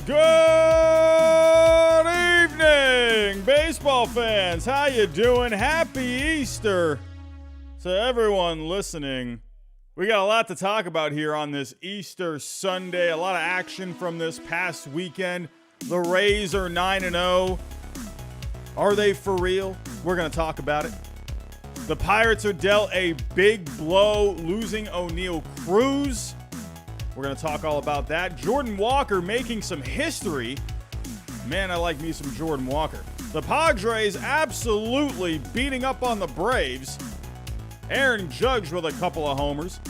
Good evening, baseball fans. How you doing? Happy Easter to everyone listening. We got a lot to talk about here on this Easter Sunday. A lot of action from this past weekend. The Rays are 9-0. Are they for real? We're going to talk about it. The Pirates are dealt a big blow, losing Oneil Cruz. We're going to talk all about that. Jordan Walker making some history. Man, I like me some Jordan Walker. The Padres absolutely beating up on the Braves. Aaron Judge with a couple of homers.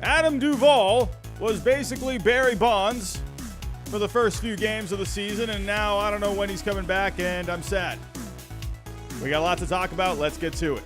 Adam Duvall was basically Barry Bonds for the first few games of the season, and now I don't know when he's coming back, and I'm sad. We got a lot to talk about. Let's get to it.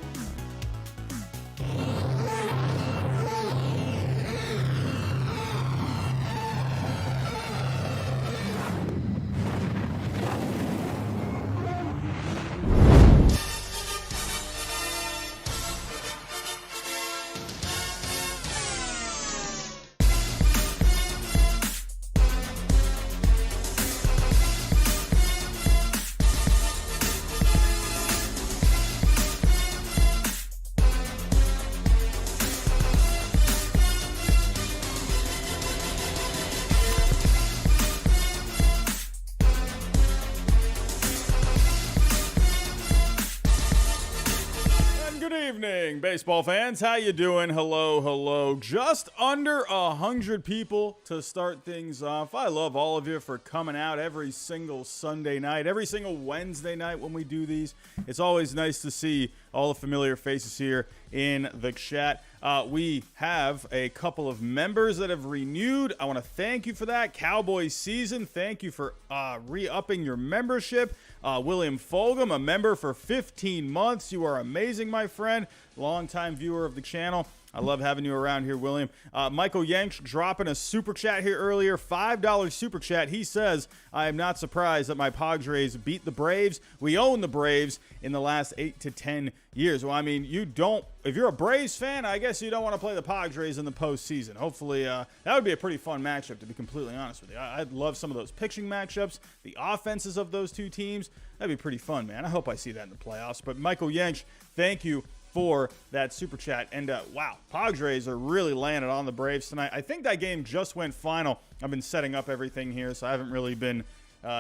Baseball fans, how you doing? Hello. Just under 100 people to start things off. I love all of you for coming out every single Sunday night, every single Wednesday night when we do these. It's always nice to see all the familiar faces here in the chat. We have a couple of members that have renewed. I want to thank you for that. Cowboys season, thank you for re-upping your membership. William Fulgham, a member for 15 months. You are amazing, my friend. Longtime viewer of the channel. I love having you around here, William. Michael Yanks dropping a super chat here earlier. $5 super chat. He says, I am not surprised that my Padres beat the Braves. We own the Braves in the last 8 to 10 years. Well, I mean, if you're a Braves fan, I guess you don't want to play the Padres in the postseason. Hopefully, that would be a pretty fun matchup, to be completely honest with you. I'd love some of those pitching matchups, the offenses of those two teams. That'd be pretty fun, man. I hope I see that in the playoffs. But Michael Yanks, thank you for that super chat. And wow, Padres are really landing on the Braves tonight. I think that game just went final. I've been setting up everything here, so I haven't really been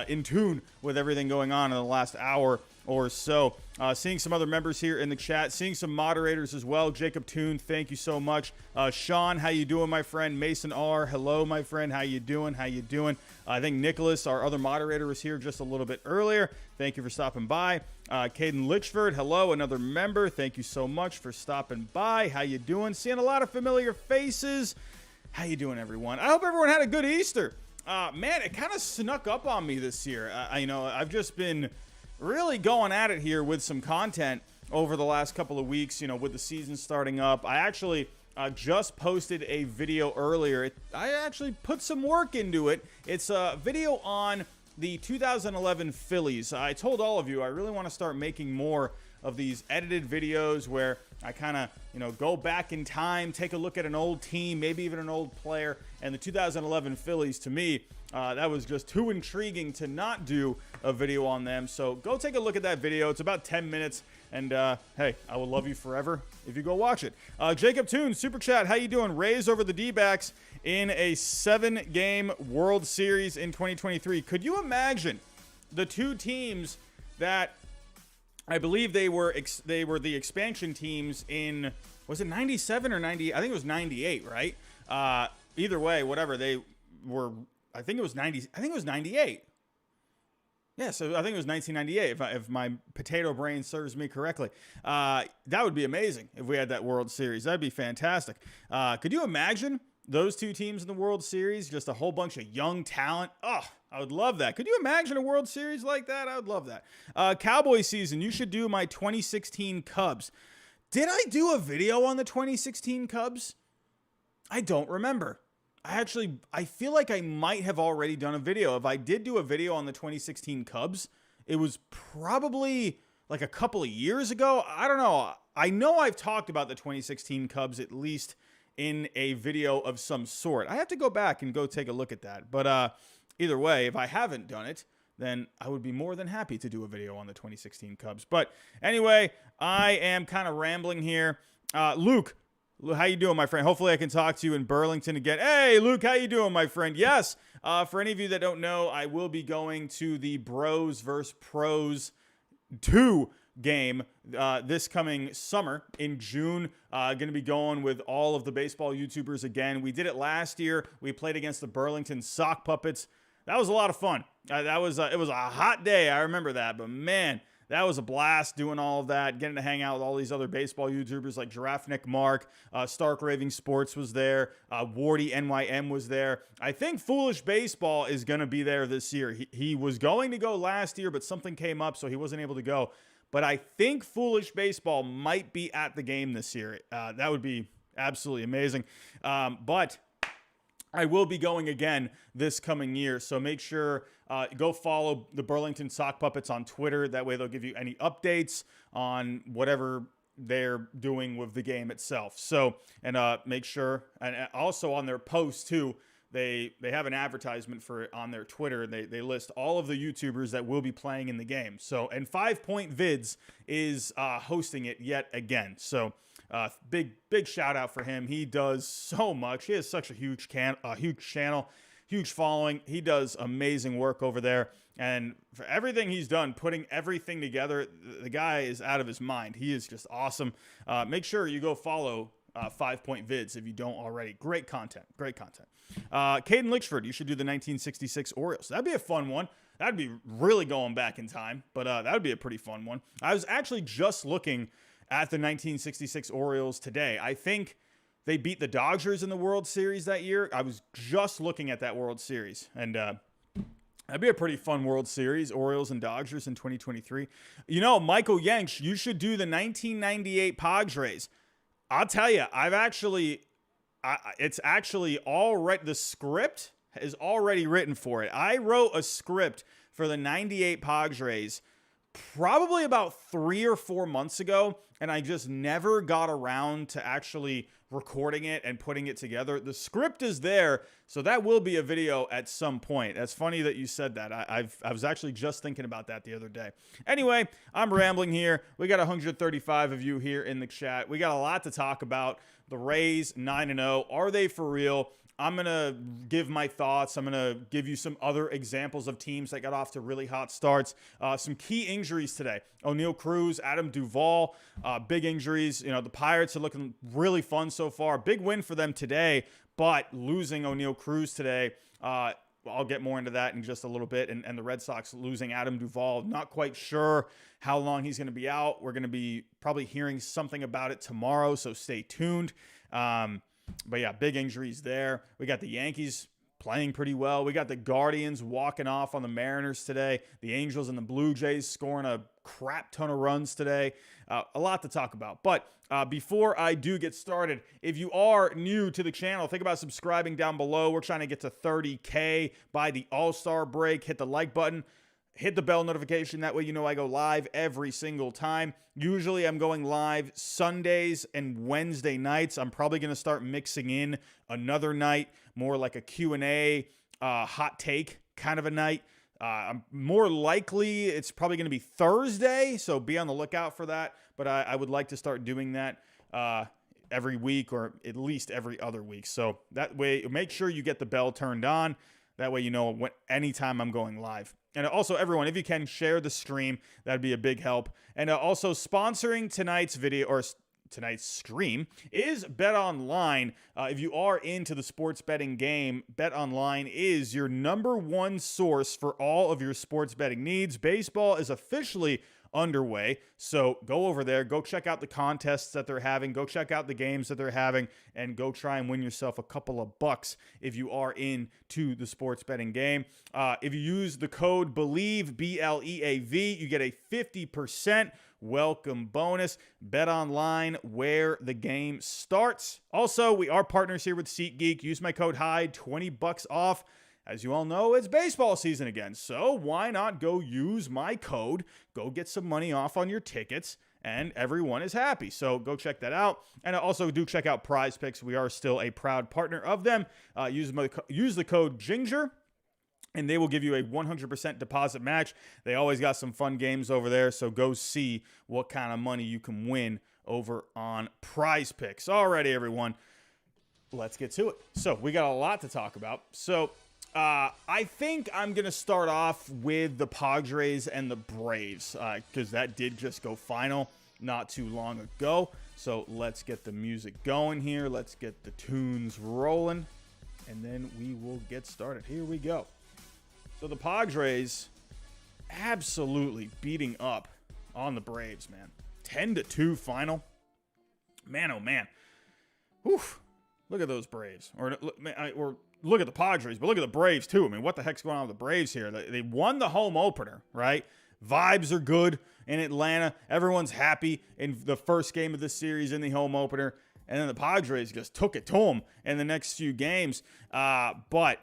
in tune with everything going on in the last hour or so. Seeing some other members here in the chat, seeing some moderators as well. Jacob Toon, thank you so much. Sean, how you doing, my friend? Mason R, hello, my friend. How you doing? I think Nicholas, our other moderator, was here just a little bit earlier. Thank you for stopping by. Caden Litchford, hello, another member. Thank you so much for stopping by. How you doing? Seeing a lot of familiar faces. How you doing, everyone? I hope everyone had a good Easter. Man, it kind of snuck up on me this year. I've just been really going at it here with some content over the last couple of weeks, with the season starting up. I actually just posted a video earlier. I actually put some work into it. It's a video on the 2011 Phillies. I told all of you I really want to start making more of these edited videos where I kind of, go back in time, take a look at an old team, maybe even an old player. And the 2011 Phillies, to me, that was just too intriguing to not do a video on them. So go take a look at that video. It's about 10 minutes. And, hey, I will love you forever if you go watch it. Jacob Toon, Super Chat, how you doing? Rays over the D-backs in a 7-game World Series in 2023. Could you imagine the two teams that I believe they were the expansion teams in, was it 97 or 90? I think it was 98, right? Either way, whatever, they were, I think it was 98. Yeah, so I think it was 1998, if my potato brain serves me correctly. That would be amazing if we had that World Series. That'd be fantastic. Could you imagine those two teams in the World Series? Just a whole bunch of young talent. Oh, I would love that. Could you imagine a World Series like that? I would love that. Cowboy season, you should do my 2016 Cubs. Did I do a video on the 2016 Cubs? I don't remember. I feel like I might have already done a video. If I did do a video on the 2016 Cubs, it was probably like a couple of years ago. I don't know. I know I've talked about the 2016 Cubs at least in a video of some sort. I have to go back and go take a look at that. But either way, if I haven't done it, then I would be more than happy to do a video on the 2016 Cubs. But anyway, I am kind of rambling here. Luke, how you doing, my friend? Hopefully I can talk to you in Burlington again. Hey, Luke, how you doing, my friend? Yes, for any of you that don't know, I will be going to the Bros vs. Pros 2 game this coming summer in June. Going to be going with all of the baseball YouTubers again. We did it last year. We played against the Burlington Sock Puppets. That was a lot of fun. It was a hot day. I remember that, but man, that was a blast doing all of that, getting to hang out with all these other baseball YouTubers like Giraffe Nick Mark, Stark Raving Sports was there, Wardy NYM was there. I think Foolish Baseball is going to be there this year. He was going to go last year, but something came up, so he wasn't able to go. But I think Foolish Baseball might be at the game this year. That would be absolutely amazing. But I will be going again this coming year, so make sure go follow the Burlington Sock Puppets on Twitter. That way they'll give you any updates on whatever they're doing with the game itself. So, and make sure, and also on their post too, they have an advertisement for it on their Twitter. They list all of the YouTubers that will be playing in the game. So, and 5 Point Vids is hosting it yet again. So, big shout out for him. He does so much. He has such a huge channel, huge following. He does amazing work over there. And for everything he's done, putting everything together, the guy is out of his mind. He is just awesome. Make sure you go follow 5 Point Vids if you don't already. Great content. Caden Lichford, you should do the 1966 Orioles. That'd be a fun one. That'd be really going back in time, but that would be a pretty fun one. I was actually just looking at the 1966 Orioles today. I think they beat the Dodgers in the World Series that year. I was just looking at that World Series, and that'd be a pretty fun World Series, Orioles and Dodgers in 2023. You know, Michael Yanks, you should do the 1998 Padres. I'll tell you, it's actually already, the script is already written for it. I wrote a script for the 98 Padres probably about 3 or 4 months ago, and I just never got around to actually recording it and putting it together. The script is there, so that will be a video at some point. That's funny that you said that. I was actually just thinking about that the other day. Anyway, I'm rambling here. We got 135 of you here in the chat. We got a lot to talk about. The Rays, 9-0. Are they for real? I'm going to give my thoughts. I'm going to give you some other examples of teams that got off to really hot starts. Some key injuries today. Oneil, Cruz, Adam Duvall, big injuries. You know, the Pirates are looking really fun so far. Big win for them today, but losing Oneil, Cruz today, I'll get more into that in just a little bit. And the Red Sox losing Adam Duvall. Not quite sure how long he's going to be out. We're going to be probably hearing something about it tomorrow, so stay tuned. But yeah, big injuries there. We got the Yankees playing pretty well. We got the Guardians walking off on the Mariners today. The Angels and the Blue Jays scoring a crap ton of runs today. A lot to talk about. But before I do get started, if you are new to the channel, think about subscribing down below. We're trying to get to 30K by the All-Star break. Hit the like button. Hit the bell notification. That way you know I go live every single time. Usually I'm going live Sundays and Wednesday nights. I'm probably going to start mixing in another night, more like a Q&A, hot take kind of a night. More likely it's probably going to be Thursday, so be on the lookout for that. But I would like to start doing that every week or at least every other week. So that way, make sure you get the bell turned on. That way you know anytime I'm going live. And also, everyone, if you can, share the stream. That'd be a big help. And also, sponsoring tonight's video or tonight's stream is BetOnline. If you are into the sports betting game, BetOnline is your #1 source for all of your sports betting needs. Baseball is officially underway, so go over there, go check out the contests that they're having, go check out the games that they're having, and go try and win yourself a couple of bucks if you are into the sports betting game. If you use the code BLEAV, BLEAV, you get a 50% welcome bonus. Bet online, where the game starts. Also, we are partners here with SeatGeek. Use my code Hyde, $20 off. As you all know, it's baseball season again, so why not go use my code, go get some money off on your tickets, and everyone is happy. So go check that out. And also do check out Prize Picks. We are still a proud partner of them. Use the code GINGER. and they will give you a 100% deposit match. They always got some fun games over there, so go see what kind of money you can win over on Prize Picks. Alrighty, everyone, let's get to it. So we got a lot to talk about. So I think I'm going to start off with the Padres and the Braves because that did just go final not too long ago. So let's get the music going here. Let's get the tunes rolling, and then we will get started. Here we go. So the Padres absolutely beating up on the Braves, man. 10-2 final. Man, oh, man. Whew. Look at those Braves. Or look at the Padres, but look at the Braves, too. I mean, what the heck's going on with the Braves here? They won the home opener, right? Vibes are good in Atlanta. Everyone's happy in the first game of the series in the home opener. And then the Padres just took it to them in the next few games. But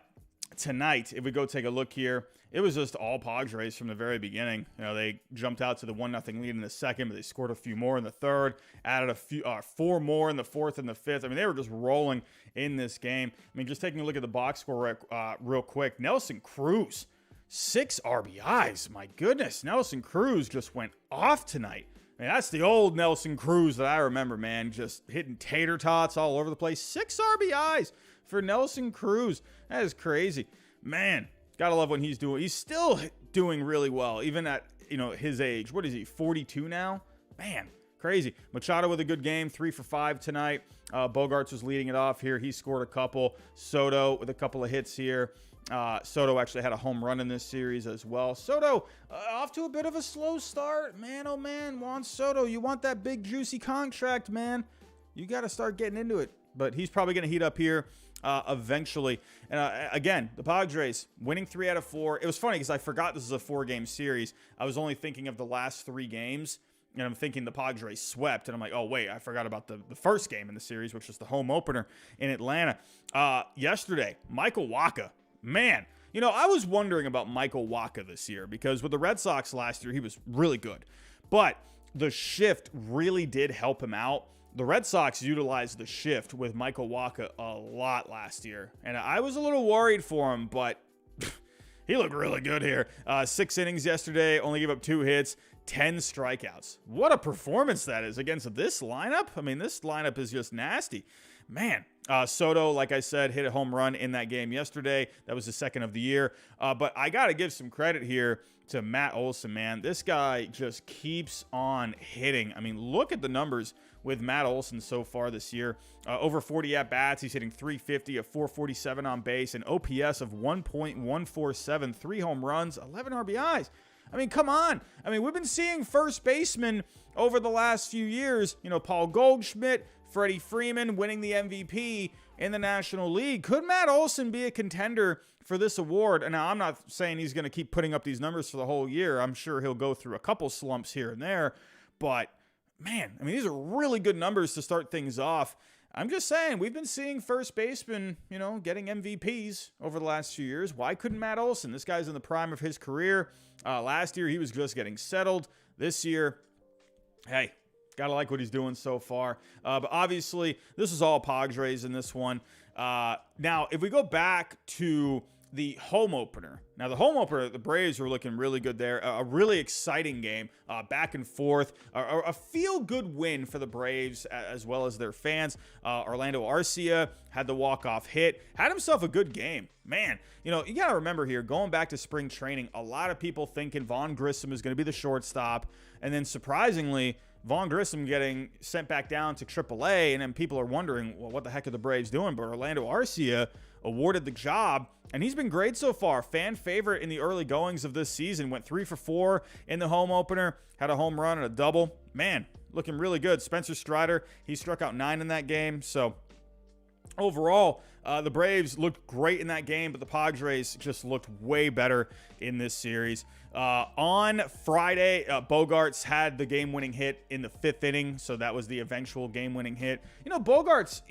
tonight, if we go take a look here, it was just all Padres from the very beginning. You know, they jumped out to the 1-0 lead in the second, but they scored a few more in the third, added a few, 4 more in the fourth and the fifth. I mean, they were just rolling in this game. I mean, just taking a look at the box score real quick. Nelson Cruz, 6 RBIs. My goodness, Nelson Cruz just went off tonight. I mean, that's the old Nelson Cruz that I remember, man, just hitting tater tots all over the place. 6 RBIs for Nelson Cruz. That is crazy. Man, gotta love what he's doing. He's still doing really well, even at, his age. What is he, 42 now? Man, crazy. Machado with a good game, 3 for 5 tonight. Bogarts was leading it off here. He scored a couple. Soto with a couple of hits here. Soto actually had a home run in this series as well. Soto off to a bit of a slow start. Man, oh man, Juan Soto, you want that big juicy contract, man. You got to start getting into it. But he's probably going to heat up here eventually. And again, the Padres winning 3 out of 4. It was funny because I forgot this is a 4-game series. I was only thinking of the last 3 games. And I'm thinking the Padres swept. And I'm like, oh, wait, I forgot about the first game in the series, which was the home opener in Atlanta. Yesterday, Michael Wacha. Man, I was wondering about Michael Wacha this year because with the Red Sox last year, he was really good. But the shift really did help him out. The Red Sox utilized the shift with Michael Wacha a lot last year. And I was a little worried for him, but he looked really good here. 6 innings yesterday, only gave up 2 hits, 10 strikeouts. What a performance that is against this lineup. I mean, this lineup is just nasty. Man, Soto, like I said, hit a home run in that game yesterday. That was the second of the year. But I got to give some credit here to Matt Olson, man. This guy just keeps on hitting. I mean, look at the numbers with Matt Olson so far this year. Over 40 at-bats. He's hitting .350, a .447 on base, an OPS of 1.147, 3 home runs, 11 RBIs. I mean, come on. I mean, we've been seeing first basemen over the last few years. Paul Goldschmidt, Freddie Freeman winning the MVP in the National League. Could Matt Olson be a contender for this award? And now I'm not saying he's going to keep putting up these numbers for the whole year. I'm sure he'll go through a couple slumps here and there. But, man, I mean, these are really good numbers to start things off. I'm just saying, we've been seeing first basemen, getting MVPs over the last few years. Why couldn't Matt Olson? This guy's in the prime of his career. Last year, he was just getting settled. This year, hey, gotta like what he's doing so far. But obviously, this is all Padres in this one. Now, if we go back to the home opener. Now, the home opener, the Braves were looking really good there. A really exciting game, back and forth. A feel-good win for the Braves as well as their fans. Orlando Arcia had the walk-off hit. Had himself a good game. Man, you got to remember here, going back to spring training, a lot of people thinking Vaughn Grissom is going to be the shortstop. And then, surprisingly, Vaughn Grissom getting sent back down to AAA, and then people are wondering, well, what the heck are the Braves doing? But Orlando Arcia awarded the job, and he's been great so far. Fan favorite in the early goings of this season. Went 3 for 4 in the home opener. Had a home run and a double. Man, looking really good. Spencer Strider, he struck out 9 in that game. So overall, the Braves looked great in that game, but the Padres just looked way better in this series. On Friday, Bogarts had the game-winning hit in the 5th inning, so that was the eventual game-winning hit. Bogarts,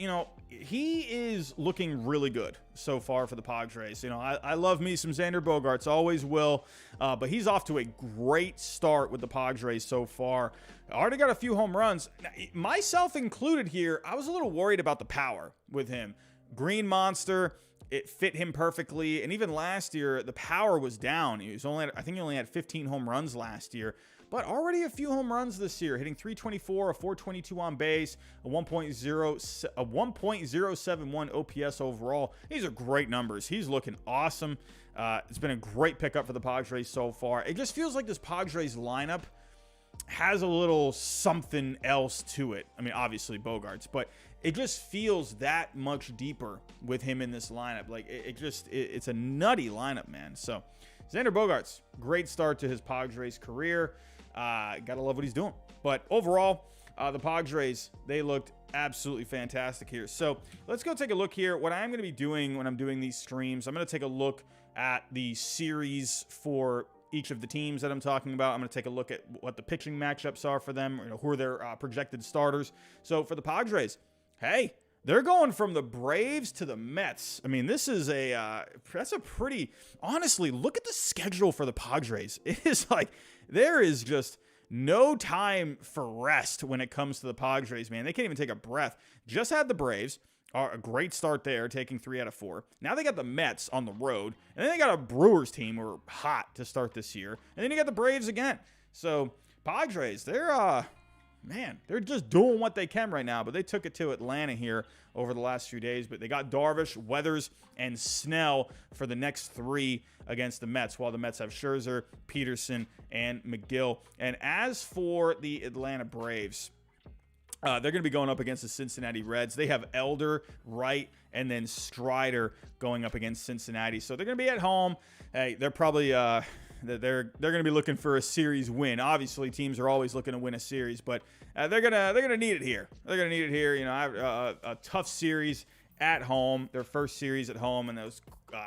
he is looking really good so far for the Padres. I love me some Xander Bogarts, always will, but he's off to a great start with the Padres so far. Already got a few home runs. Myself included here, I was a little worried about the power with him. Green Monster, it fit him perfectly. And even last year, the power was down. I think he only had 15 home runs last year, but already a few home runs this year, hitting 324, a 422 on base, a 1.071 OPS overall. These are great numbers. He's looking awesome. It's been a great pickup for the Padres so far. It just feels like this Padres lineup has a little something else to it. I mean, obviously Bogarts, but it just feels that much deeper with him in this lineup. Like it's a nutty lineup, man. So Xander Bogaerts, great start to his Padres career. Gotta love what he's doing. But overall, the Padres, they looked absolutely fantastic here. So let's go take a look here. What I'm going to be doing when I'm doing these streams, I'm going to take a look at the series for each of the teams that I'm talking about. I'm going to take a look at what the pitching matchups are for them, who are their projected starters. So for the Padres, hey, they're going from the Braves to the Mets. I mean, this is that's a pretty, honestly, look at the schedule for the Padres. It is like, there is just no time for rest when it comes to the Padres, man. They can't even take a breath. Just had the Braves. A great start there, taking 3 out of 4. Now they got the Mets on the road, and then they got a Brewers team who are hot to start this year, and then you got the Braves again. So Padres, they're just doing what they can right now, but they took it to Atlanta here over the last few days. But they got Darvish, Weathers, and Snell for the next 3 against the Mets, while the Mets have Scherzer, Peterson, and McGill. And as for the Atlanta Braves, they're going to be going up against the Cincinnati Reds. They have Elder, Wright, and then Strider going up against Cincinnati. So they're going to be at home. Hey, they're probably they're going to be looking for a series win. Obviously, teams are always looking to win a series, but they're gonna need it here. They're gonna need it here. A tough series at home, their first series at home, and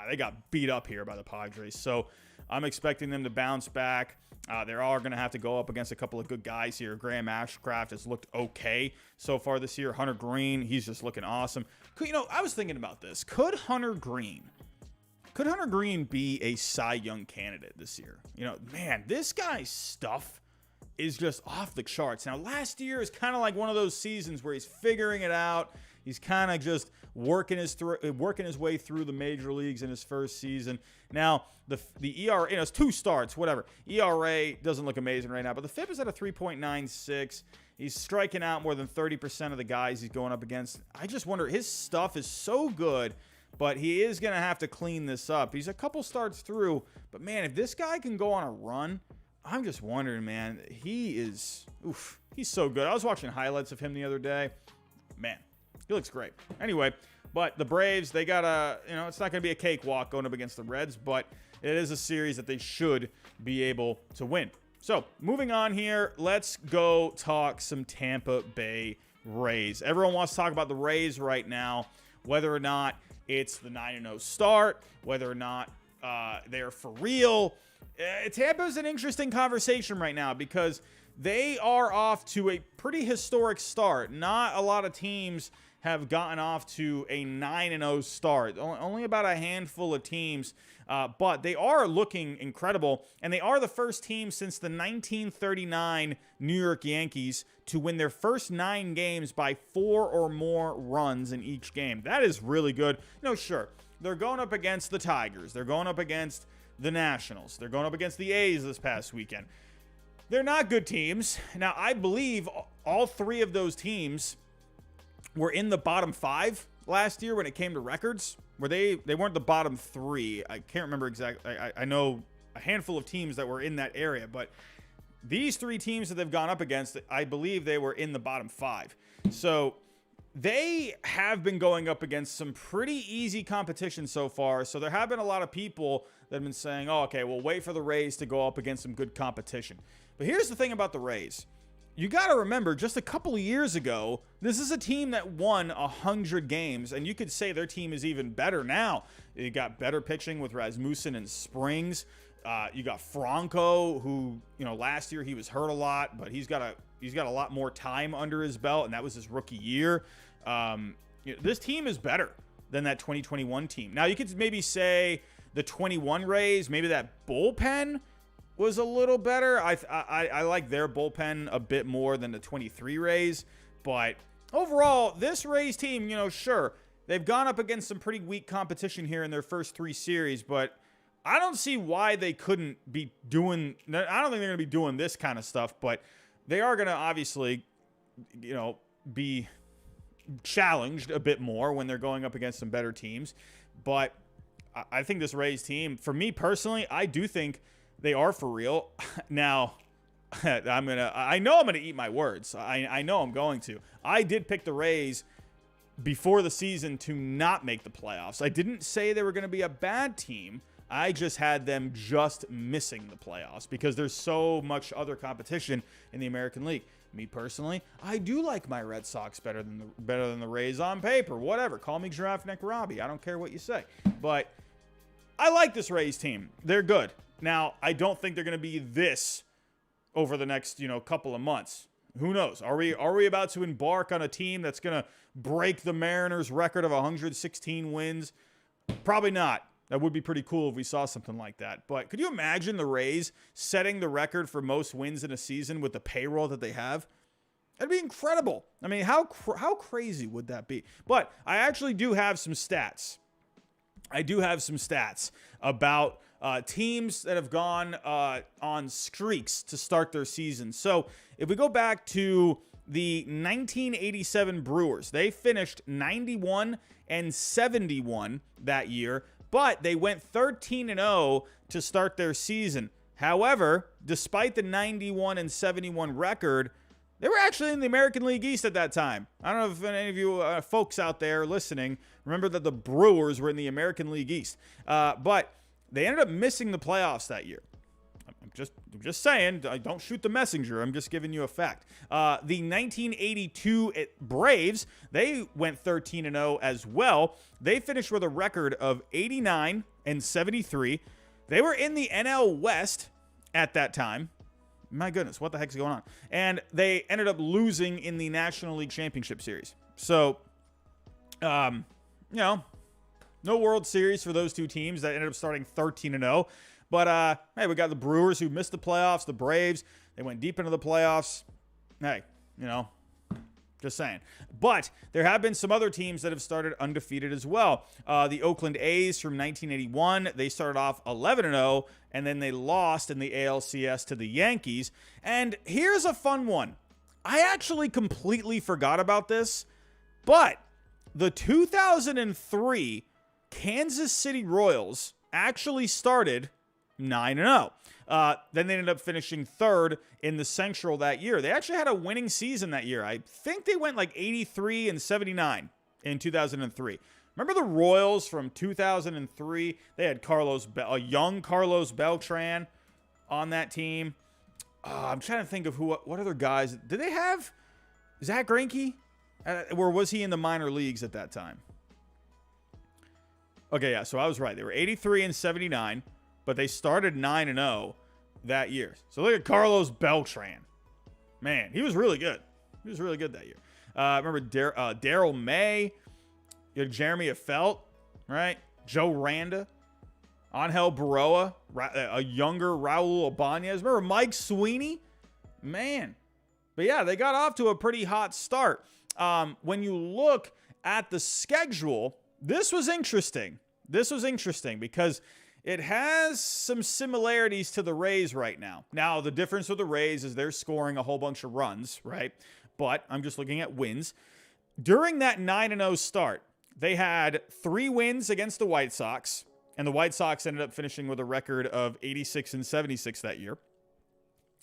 they got beat up here by the Padres. So I'm expecting them to bounce back. They are going to have to go up against a couple of good guys here. Graham Ashcraft has looked okay so far this year. Hunter Green, he's just looking awesome. I was thinking about this. Could Hunter Green be a Cy Young candidate this year? Man, this guy's stuff is just off the charts. Now, last year is kind of like one of those seasons where he's figuring it out. He's kind of just working his way through the major leagues in his first season. Now, the ERA, it's 2 starts, whatever. ERA doesn't look amazing right now, but the FIP is at a 3.96. He's striking out more than 30% of the guys he's going up against. I just wonder, his stuff is so good, but he is going to have to clean this up. He's a couple starts through, but man, if this guy can go on a run, I'm just wondering, man, he's so good. I was watching highlights of him the other day. Man, he looks great. Anyway, but the Braves, they got it's not going to be a cakewalk going up against the Reds, but it is a series that they should be able to win. So, moving on here, let's go talk some Tampa Bay Rays. Everyone wants to talk about the Rays right now, whether or not it's the 9-0 start, whether or not they're for real. Tampa's an interesting conversation right now because they are off to a pretty historic start. Not a lot of teams have gotten off to a 9-0 start. Only about a handful of teams, but they are looking incredible, and they are the first team since the 1939 New York Yankees to win their first 9 games by 4 or more runs in each game. That is really good. Sure, they're going up against the Tigers. They're going up against the Nationals. They're going up against the A's this past weekend. They're not good teams. Now, I believe all 3 of those teams were in the bottom 5 last year when it came to records. Where they weren't the bottom 3. I can't remember exactly. I know a handful of teams that were in that area, but these 3 teams that they've gone up against, I believe they were in the bottom 5. So they have been going up against some pretty easy competition so far. So there have been a lot of people that have been saying, oh, okay, we'll wait for the Rays to go up against some good competition. But here's the thing about the Rays. You got to remember, just a couple of years ago, this is a team that won 100 games, and you could say their team is even better now. You got better pitching with Rasmussen and Springs. You got Franco, who, last year he was hurt a lot, but he's got a lot more time under his belt, and that was his rookie year. This team is better than that 2021 team. Now, you could maybe say the 21 Rays, maybe that bullpen was a little better. I like their bullpen a bit more than the 23 Rays, but overall, this Rays team, sure, they've gone up against some pretty weak competition here in their first 3 series, but I don't see why they couldn't be doing, I don't think they're going to be doing this kind of stuff, but they are going to obviously, be challenged a bit more when they're going up against some better teams. But I think this Rays team, for me personally, I do think they are for real. Now, I know I'm gonna eat my words. I know I'm going to. I did pick the Rays before the season to not make the playoffs. I didn't say they were going to be a bad team. I just had them just missing the playoffs because there's so much other competition in the American League. Me personally, I do like my Red Sox better than the Rays on paper. Whatever, call me Giraffe Neck Robbie. I don't care what you say. But I like this Rays team. They're good. Now, I don't think they're going to be this over the next, couple of months. Who knows? Are we about to embark on a team that's going to break the Mariners' record of 116 wins? Probably not. That would be pretty cool if we saw something like that. But could you imagine the Rays setting the record for most wins in a season with the payroll that they have? That'd be incredible. I mean, how crazy would that be? But I actually do have some stats. I do have some stats about teams that have gone on streaks to start their season. So if we go back to the 1987 Brewers, they finished 91 and 71 that year, but they went 13-0 to start their season. However, despite the 91 and 71 record, they were actually in the American League East at that time. I don't know if any of you folks out there listening remember that the Brewers were in the American League East. But they ended up missing the playoffs that year. I'm just saying, don't shoot the messenger. I'm just giving you a fact. The 1982 Braves, they went 13-0 as well. They finished with a record of 89 and 73. They were in the NL West at that time. My goodness, what the heck's going on? And they ended up losing in the National League Championship Series. So, no World Series for those two teams that ended up starting 13-0. But, hey, we got the Brewers who missed the playoffs. The Braves, they went deep into the playoffs. Hey, just saying. But there have been some other teams that have started undefeated as well. The Oakland A's from 1981, they started off 11-0, and then they lost in the ALCS to the Yankees. And here's a fun one. I actually completely forgot about this, but the 2003 Kansas City Royals actually started 9-0. Then they ended up finishing third in the Central that year. They actually had a winning season that year. I think they went like 83 and 79 in 2003. Remember the Royals from 2003? They had a young Carlos Beltran on that team. I'm trying to think of what other guys. Did they have Zach Greinke? Or was he in the minor leagues at that time? Okay, yeah, so I was right. They were 83 and 79, but they started 9-0 that year. So look at Carlos Beltran. Man, he was really good. He was really good that year. Remember Darryl May, you had Jeremy Affeldt, right? Joe Randa, Angel Baroa, a younger Raul Ibanez. Remember Mike Sweeney? Man. But yeah, they got off to a pretty hot start. When you look at the schedule, this was interesting. This was interesting because it has some similarities to the Rays right now. Now, the difference with the Rays is they're scoring a whole bunch of runs, right? But I'm just looking at wins. During that 9-0 start, they had 3 wins against the White Sox, and the White Sox ended up finishing with a record of 86 and 76 that year.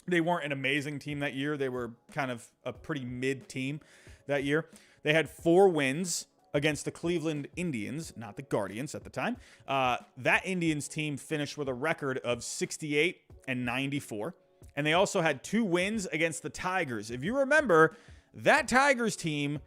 They weren't an amazing team that year. They were kind of a pretty mid team that year. They had 4 wins against the Cleveland Indians, not the Guardians at the time. That Indians team finished with a record of 68 and 94. And they also had 2 wins against the Tigers. If you remember, that Tigers team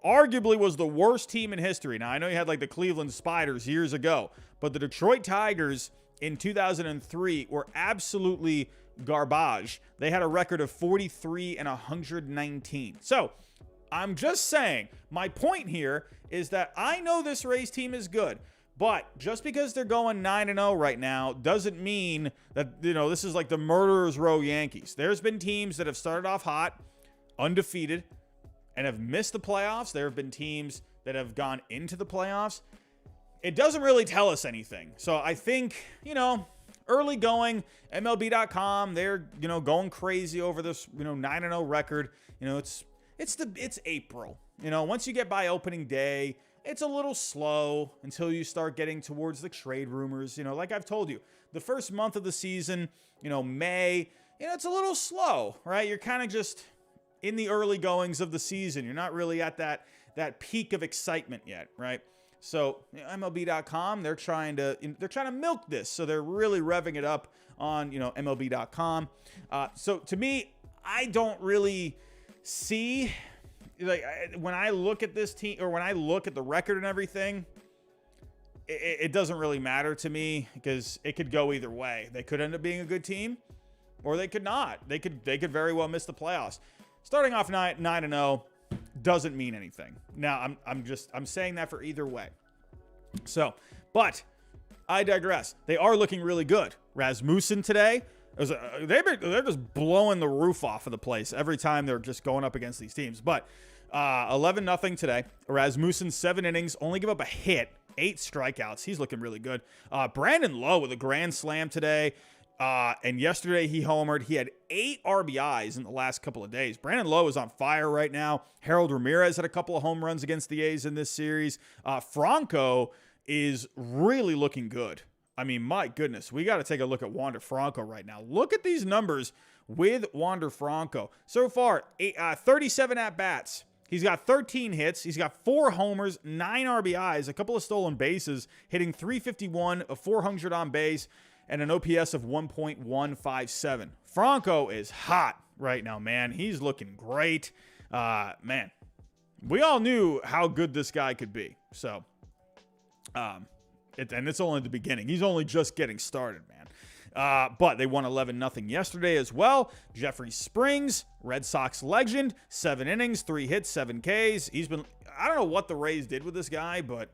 arguably was the worst team in history. Now, I know you had like the Cleveland Spiders years ago, but the Detroit Tigers in 2003 were absolutely garbage. They had a record of 43 and 119. So, I'm just saying, my point here is that I know this Rays team is good, but just because they're going 9-0 right now doesn't mean that, this is like the murderer's row Yankees. There's been teams that have started off hot, undefeated, and have missed the playoffs. There have been teams that have gone into the playoffs, it doesn't really tell us anything. So I think, early going, MLB.com, they're, going crazy over this, 9-0 record. It's April. Once you get by opening day, it's a little slow until you start getting towards the trade rumors. Like I've told you, the first month of the season, May, it's a little slow, right? You're kind of just in the early goings of the season. You're not really at that peak of excitement yet, right? So MLB.com, they're trying to milk this. So they're really revving it up on, MLB.com. So to me, I don't really see, like, when I look at this team, or when I look at the record and everything, it doesn't really matter to me, because it could go either way. They could end up being a good team, or they could not. They could very well miss the playoffs. Starting off 9-0 doesn't mean anything. Now, I'm saying that for either way. So, but I digress. They are looking really good. Rasmussen today, they're just blowing the roof off of the place every time they're just going up against these teams. But 11-0 today. Rasmussen, 7 innings, only give up a hit, 8 strikeouts. He's looking really good. Brandon Lowe with a grand slam today. And yesterday he homered. He had 8 RBIs in the last couple of days. Brandon Lowe is on fire right now. Harold Ramirez had a couple of home runs against the A's in this series. Franco is really looking good. I mean, my goodness, we got to take a look at Wander Franco right now. Look at these numbers with Wander Franco. So far, 37 at-bats. He's got 13 hits. He's got 4 homers, 9 RBIs, a couple of stolen bases, hitting .351, a .400 on base, and an OPS of 1.157. Franco is hot right now, man. He's looking great. Man, we all knew how good this guy could be. So, and it's only the beginning. He's only just getting started, man. But they won 11-0 yesterday as well. Jeffrey Springs, Red Sox legend, 7 innings, 3 hits, 7 Ks. I don't know what the Rays did with this guy, but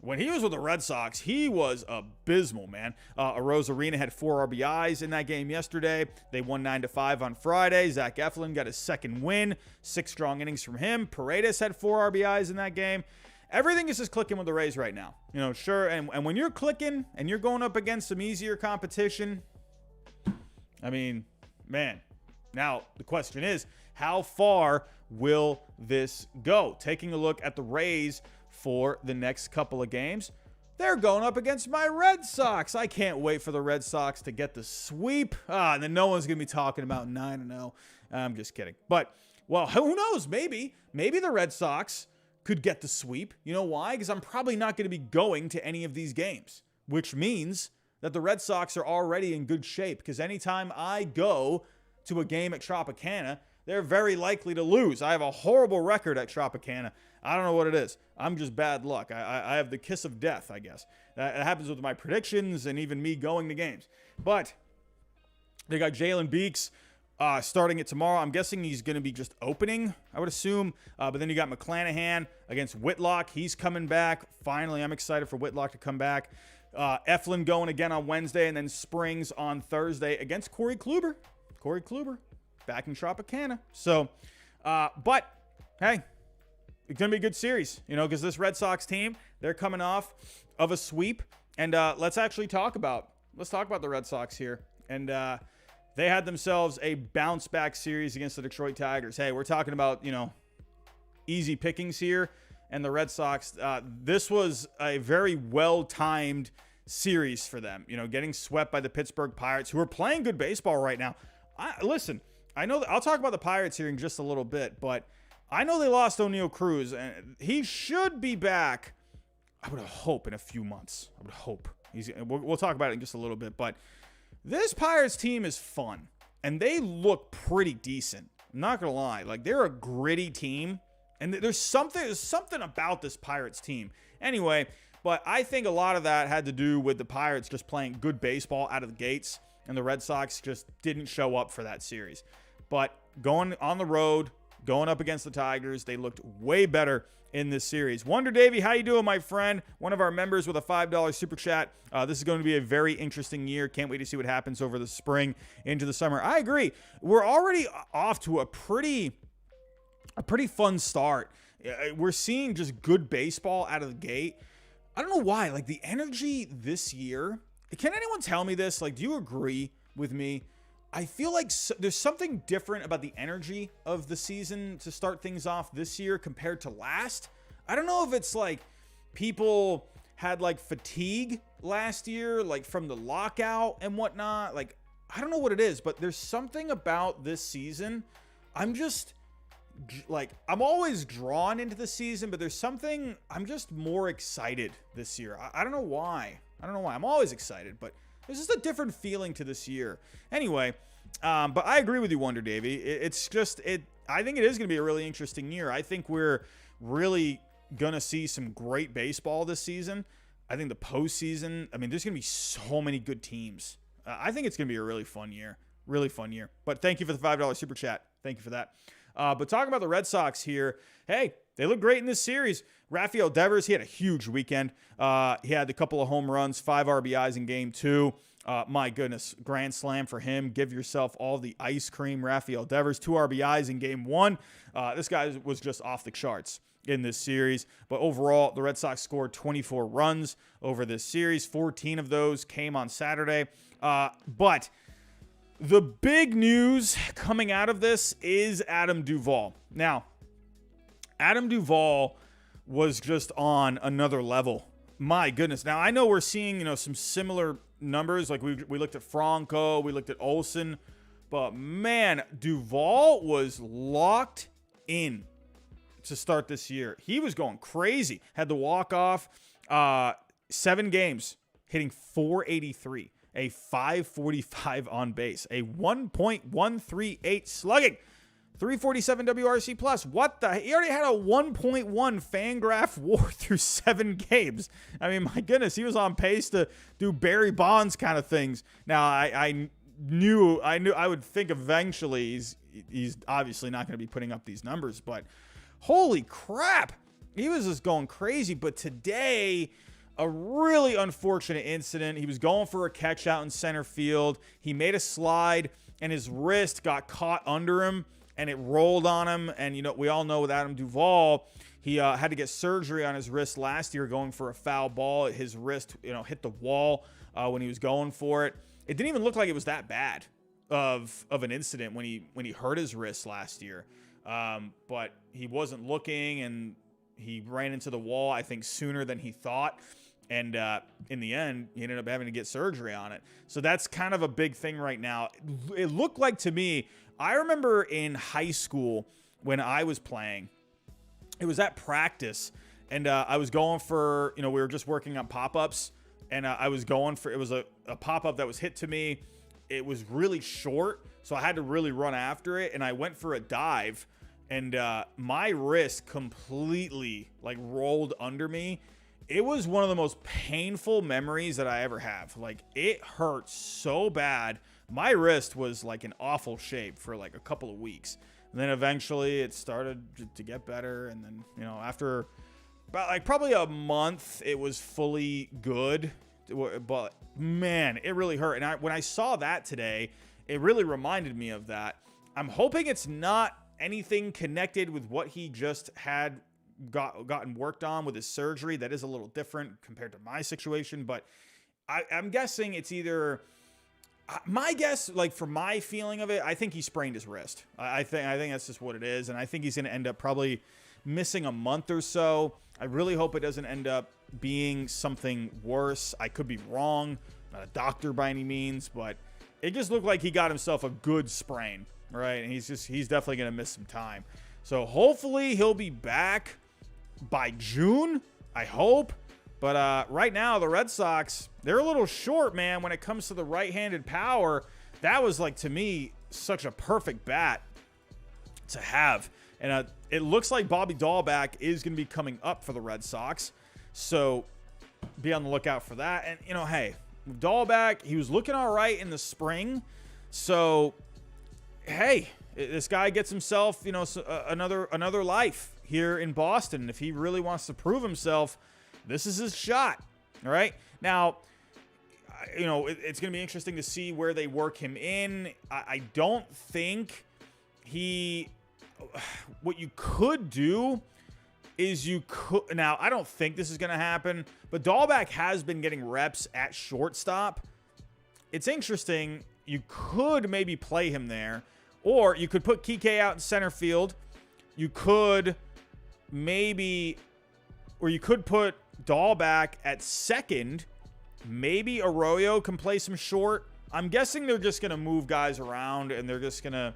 when he was with the Red Sox, he was abysmal, man. Arozarena had 4 RBIs in that game yesterday. They won 9-5 on Friday. Zach Eflin got his second win. 6 strong innings from him. Paredes had 4 RBIs in that game. Everything is just clicking with the Rays right now. Sure, and when you're clicking and you're going up against some easier competition, I mean, man. Now, the question is, how far will this go? Taking a look at the Rays for the next couple of games, they're going up against my Red Sox. I can't wait for the Red Sox to get the sweep. And then no one's going to be talking about 9-0. I'm just kidding. But, well, who knows? Maybe the Red Sox could get the sweep. You know why? Because I'm probably not going to be going to any of these games, which means that the Red Sox are already in good shape, because anytime I go to a game at Tropicana, they're very likely to lose. I have a horrible record at Tropicana. I don't know what it is. I'm just bad luck. I have the kiss of death, I guess. That happens with my predictions and even me going to games. But they got Jalen Beeks starting it tomorrow. I'm guessing he's going to be just opening, I would assume. But then you got McClanahan against Whitlock. He's coming back. Finally, I'm excited for Whitlock to come back. Eflin going again on Wednesday, and then Springs on Thursday against Corey Kluber. Corey Kluber back in Tropicana. So, but, hey, it's going to be a good series, because this Red Sox team, they're coming off of a sweep. And let's talk about the Red Sox here. And they had themselves a bounce-back series against the Detroit Tigers. Hey, we're talking about, easy pickings here. And the Red Sox, this was a very well-timed series for them. Getting swept by the Pittsburgh Pirates, who are playing good baseball right now. Listen, I know I'll talk about the Pirates here in just a little bit, but I know they lost Oneil Cruz, and he should be back, I would hope, in a few months. I would hope. We'll talk about it in just a little bit, but this Pirates team is fun, and they look pretty decent. I'm not going to lie. Like, they're a gritty team, and there's something about this Pirates team. Anyway, but I think a lot of that had to do with the Pirates just playing good baseball out of the gates, and the Red Sox just didn't show up for that series. But going on the road, going up against the Tigers, they looked way better in this series. Wonder Davey, how you doing, my friend? One of our members with a $5 super chat. This is going to be a very interesting year. Can't wait to see what happens over the spring into the summer. I agree. We're already off to a pretty fun start We're seeing just good baseball out of the gate. I don't know why. Like, the energy this year, can anyone tell me this? Like, do you agree with me? I feel like there's something different about the energy of the season to start things off this year compared to last. I don't know if it's like people had like fatigue last year, like from the lockout and whatnot. Like, I don't know what it is, but there's something about this season. I'm always drawn into the season, but there's something, I'm just more excited this year. I don't know why. I'm always excited, but there's just a different feeling to this year. Anyway, but I agree with you, Wonder Davey. I think it is going to be a really interesting year. I think we're really going to see some great baseball this season. I think the postseason, there's going to be so many good teams. I think it's going to be a really fun year. But thank you for the $5 super chat. Thank you for that. But talking about the Red Sox here, hey, they look great in this series. Rafael Devers, he had a huge weekend. He had a couple of home runs, 5 RBIs in game 2. My goodness, grand slam for him. Give yourself all the ice cream, Rafael Devers. 2 RBIs in game 1. This guy was just off the charts in this series. But overall, the Red Sox scored 24 runs over this series. 14 of those came on Saturday. But the big news coming out of this is Adam Duvall. Now, Adam Duvall was just on another level. My goodness. Now, I know we're seeing, some similar numbers. Like we looked at Franco, we looked at Olsen. But, man, Duvall was locked in to start this year. He was going crazy. Had the walk-off. 7 games, hitting .483. A .545 on base, a 1.138 slugging, 347 WRC plus. What the? He already had a 1.1 Fangraph WAR through 7 games. My goodness, he was on pace to do Barry Bonds kind of things. Now, I knew I would think eventually he's obviously not going to be putting up these numbers, but holy crap, he was just going crazy. But today, a really unfortunate incident. He was going for a catch out in center field. He made a slide, and his wrist got caught under him, and it rolled on him. And, we all know with Adam Duvall, he had to get surgery on his wrist last year going for a foul ball. His wrist, hit the wall when he was going for it. It didn't even look like it was that bad of an incident when he hurt his wrist last year. But he wasn't looking, and he ran into the wall, I think, sooner than he thought. And in the end, he ended up having to get surgery on it. So that's kind of a big thing right now. It looked like to me, I remember in high school when I was playing, it was at practice, and I was going for, we were just working on pop-ups, and I was going for, it was a pop-up that was hit to me. It was really short, so I had to really run after it, and I went for a dive, and my wrist completely rolled under me. It was one of the most painful memories that I ever have. It hurt so bad. My wrist was in awful shape for a couple of weeks. And then eventually it started to get better. And then, after about probably a month, it was fully good. But man, it really hurt. And when I saw that today, it really reminded me of that. I'm hoping it's not anything connected with what he just had gotten worked on with his surgery. That is a little different compared to my situation, but I'm guessing it's either, my guess, for my feeling of it, I think he sprained his wrist. I think that's just what it is, and I think he's going to end up probably missing a month or so. I really hope it doesn't end up being something worse. I could be wrong. I'm not a doctor by any means, but it just looked like he got himself a good sprain, right? And he's definitely going to miss some time. So hopefully he'll be back by June, I hope. But right now, the Red Sox, they're a little short, man, when it comes to the right-handed power. That was, to me, such a perfect bat to have. And it looks like Bobby Dahlback is going to be coming up for the Red Sox. So be on the lookout for that. And, hey, Dahlback, he was looking all right in the spring. So, hey, this guy gets himself, another life here in Boston. If he really wants to prove himself, this is his shot. All right. Now, it's going to be interesting to see where they work him in. I don't think what you could do is you could, now I don't think this is going to happen, but Dahlback has been getting reps at shortstop. It's interesting. You could maybe play him there, or you could put Kike out in center field. You could maybe, or you could put Dahlback at second. Maybe Arroyo can play some short. I'm guessing they're just going to move guys around, and they're just going to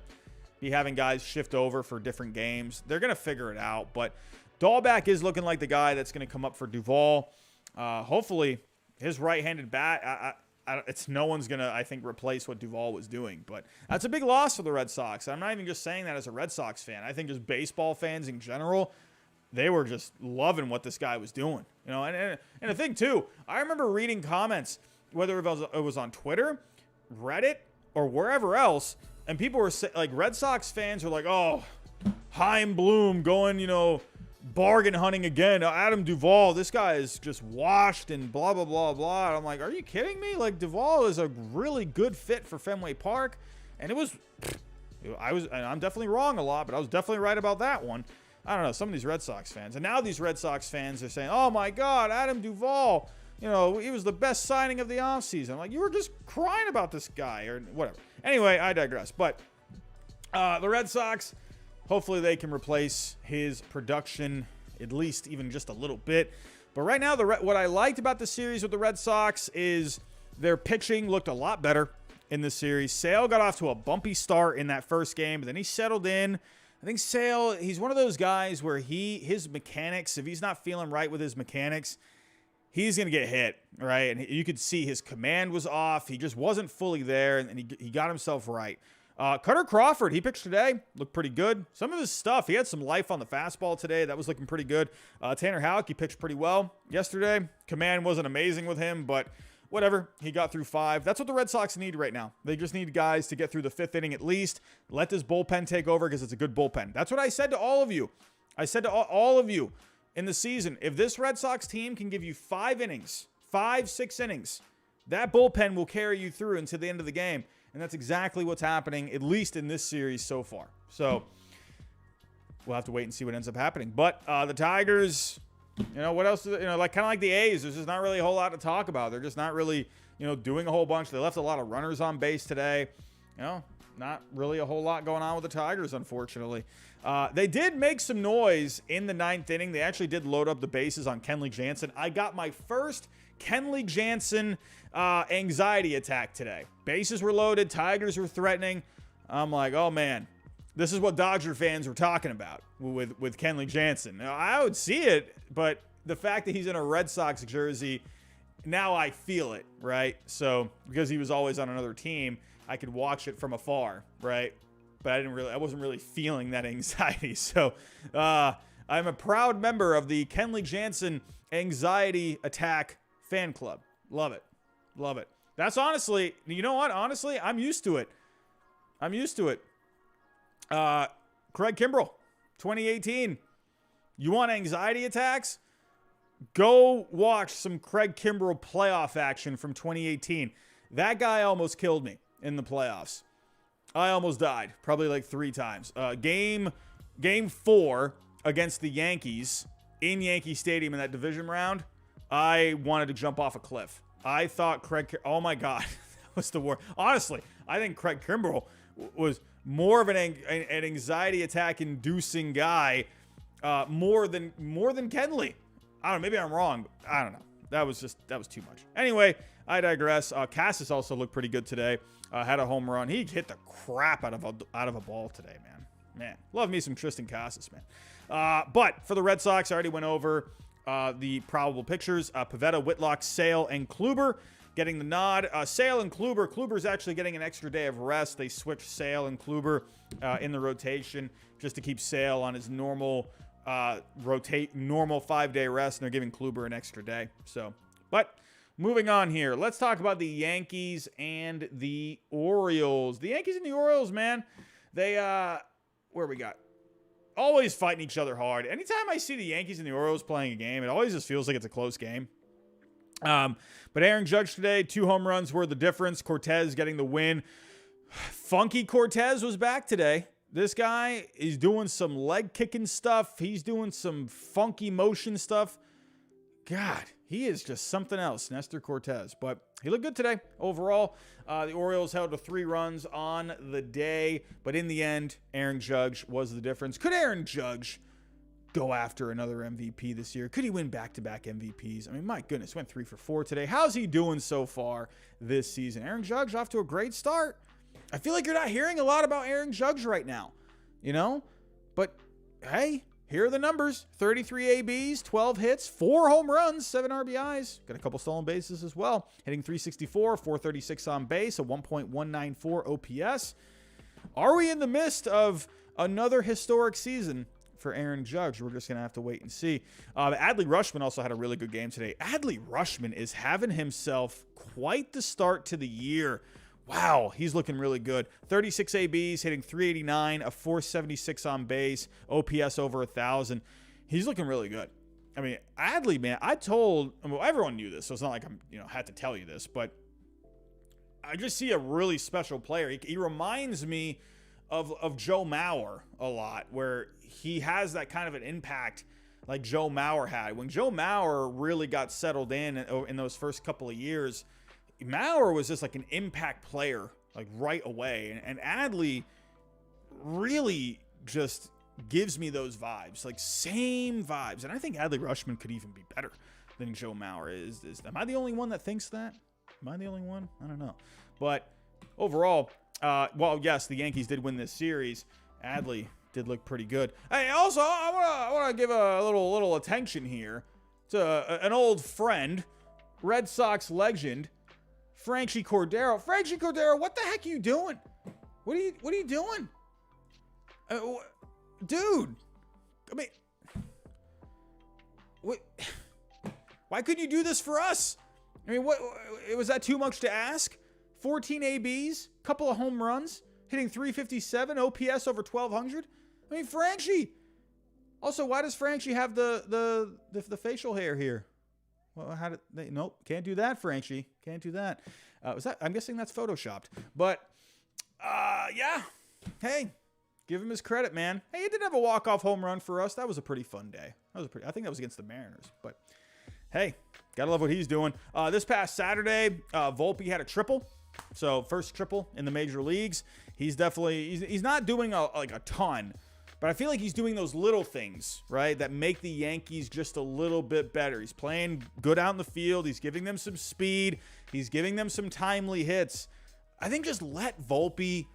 be having guys shift over for different games. They're going to figure it out, but Dahlback is looking like the guy that's going to come up for Duvall. Hopefully, his right-handed bat, it's no one's going to, I think, replace what Duvall was doing. But that's a big loss for the Red Sox. I'm not even just saying that as a Red Sox fan. I think just baseball fans in general, they were just loving what this guy was doing. You know, and the thing, too, I remember reading comments, whether it was on Twitter, Reddit, or wherever else, and people were saying, like, Red Sox fans were like, oh, Chaim Bloom going, you know, bargain hunting again. Adam Duvall, this guy is just washed and blah, blah, blah, blah. And I'm like, are you kidding me? Like, Duvall is a really good fit for Fenway Park. And I'm definitely wrong a lot, but I was definitely right about that one. I don't know, some of these Red Sox fans. And now these Red Sox fans are saying, oh my God, Adam Duvall, you know, he was the best signing of the offseason. I'm like, you were just crying about this guy or whatever. Anyway, I digress. But the Red Sox, hopefully they can replace his production, at least even just a little bit. But right now, what I liked about the series with the Red Sox is their pitching looked a lot better in this series. Sale got off to a bumpy start in that first game, but then he settled in. I think Sale, he's one of those guys where his mechanics, if he's not feeling right with his mechanics, he's going to get hit, right? And you could see his command was off. He just wasn't fully there, and he got himself right. Cutter Crawford, he pitched today, looked pretty good. Some of his stuff, he had some life on the fastball today. That was looking pretty good. Tanner Houck, he pitched pretty well yesterday. Command wasn't amazing with him, but whatever. He got through 5. That's what the Red Sox need right now. They just need guys to get through the 5th inning at least. Let this bullpen take over because it's a good bullpen. That's what I said to all of you. I said to all of you in the season, if this Red Sox team can give you 5 innings, 5-6 innings, that bullpen will carry you through until the end of the game. And that's exactly what's happening, at least in this series so far. So we'll have to wait and see what ends up happening. But the Tigers, you know, what else? Kind of like the A's, there's just not really a whole lot to talk about. They're just not really, doing a whole bunch. They left a lot of runners on base today. Not really a whole lot going on with the Tigers, unfortunately. They did make some noise in the 9th inning. They actually did load up the bases on Kenley Jansen. I got my first Kenley Jansen anxiety attack today. Bases were loaded. Tigers were threatening. I'm like, oh, man. This is what Dodger fans were talking about with Kenley Jansen. Now, I would see it, but the fact that he's in a Red Sox jersey, now I feel it, right? So, because he was always on another team, I could watch it from afar, right? But I wasn't really feeling that anxiety. So, I'm a proud member of the Kenley Jansen anxiety attack fan club. Love it. Love it. That's honestly, you know what? Honestly, I'm used to it. Craig Kimbrell, 2018. You want anxiety attacks? Go watch some Craig Kimbrell playoff action from 2018. That guy almost killed me in the playoffs. I almost died, probably like 3 times. Game 4 against the Yankees in Yankee Stadium in that division round, I wanted to jump off a cliff. I thought oh my God, that was the worst. Honestly, I think Craig Kimbrell was more of an anxiety attack inducing guy, more than Kenley. I don't know, maybe I'm wrong. I don't know. That was too much. Anyway, I digress. Cassis also looked pretty good today. Had a home run. He hit the crap out of a ball today, man. Man, love me some Tristan Cassis, man. But for the Red Sox, I already went over the probable pictures. Pivetta, Whitlock, Sale, and Kluber getting the nod. Sale and Kluber. Kluber's actually getting an extra day of rest. They switched Sale and Kluber in the rotation just to keep Sale on his normal 5-day rest, and they're giving Kluber an extra day. So, but moving on here, let's talk about the Yankees and the Orioles. The Yankees and the Orioles, man, they where we got always fighting each other hard. Anytime I see the Yankees and the Orioles playing a game, it always just feels like it's a close game. But Aaron Judge today, 2 home runs were the difference. Cortez getting the win. Funky Cortez was back today. This guy is doing some leg kicking stuff. He's doing some funky motion stuff. God, he is just something else, Nestor Cortez. But he looked good today overall. The Orioles held to 3 runs on the day. But in the end, Aaron Judge was the difference. Could Aaron Judge go after another MVP this year? Could he win back-to-back MVPs? I mean, my goodness, went 3 for 4 today. How's he doing so far this season? Aaron Judge off to a great start. I feel like you're not hearing a lot about Aaron Judge right now, you know? But, hey, here are the numbers. 33 ABs, 12 hits, 4 home runs, 7 RBIs. Got a couple stolen bases as well. Hitting .364, 436 on base, a 1.194 OPS. Are we in the midst of another historic season for Aaron Judge? We're just going to have to wait and see. Adley Rutschman also had a really good game today. Adley Rutschman is having himself quite the start to the year. Wow, he's looking really good. 36 ABs, hitting .389, a 476 on base, OPS over 1,000. He's looking really good. I mean, Adley, man, everyone knew this, so it's not like I'm, had to tell you this, but I just see a really special player. He reminds me of Joe Mauer a lot, where he has that kind of an impact like Joe Mauer had. When Joe Mauer really got settled in those first couple of years, Mauer was just like an impact player, like right away. And Adley really just gives me those vibes, like same vibes. And I think Adley Rutschman could even be better than Joe Mauer is. Am I the only one that thinks that? Am I the only one? I don't know. But overall, well, yes, the Yankees did win this series. Adley did look pretty good. Hey, also, I want to give a little attention here to an old friend, Red Sox legend, Franchy Cordero. Franchy Cordero, what the heck are you doing? What are you doing? Dude, I mean, what? Why couldn't you do this for us? I mean, what was that too much to ask? 14 ABs, couple of home runs, hitting .357, OPS over 1,200. I mean, Franchy. Also, why does Franchy have the facial hair here? Well, how did they? Nope, can't do that, Franchy. Can't do that. I'm guessing that's photoshopped. But yeah. Hey, give him his credit, man. Hey, he did have a walk-off home run for us. That was a pretty fun day. I think that was against the Mariners. But hey, gotta love what he's doing. This past Saturday, Volpe had a triple. So first triple in the major leagues. He's not doing a ton, but I feel like he's doing those little things, right, that make the Yankees just a little bit better. He's playing good out in the field. He's giving them some speed. He's giving them some timely hits. I think just let Volpe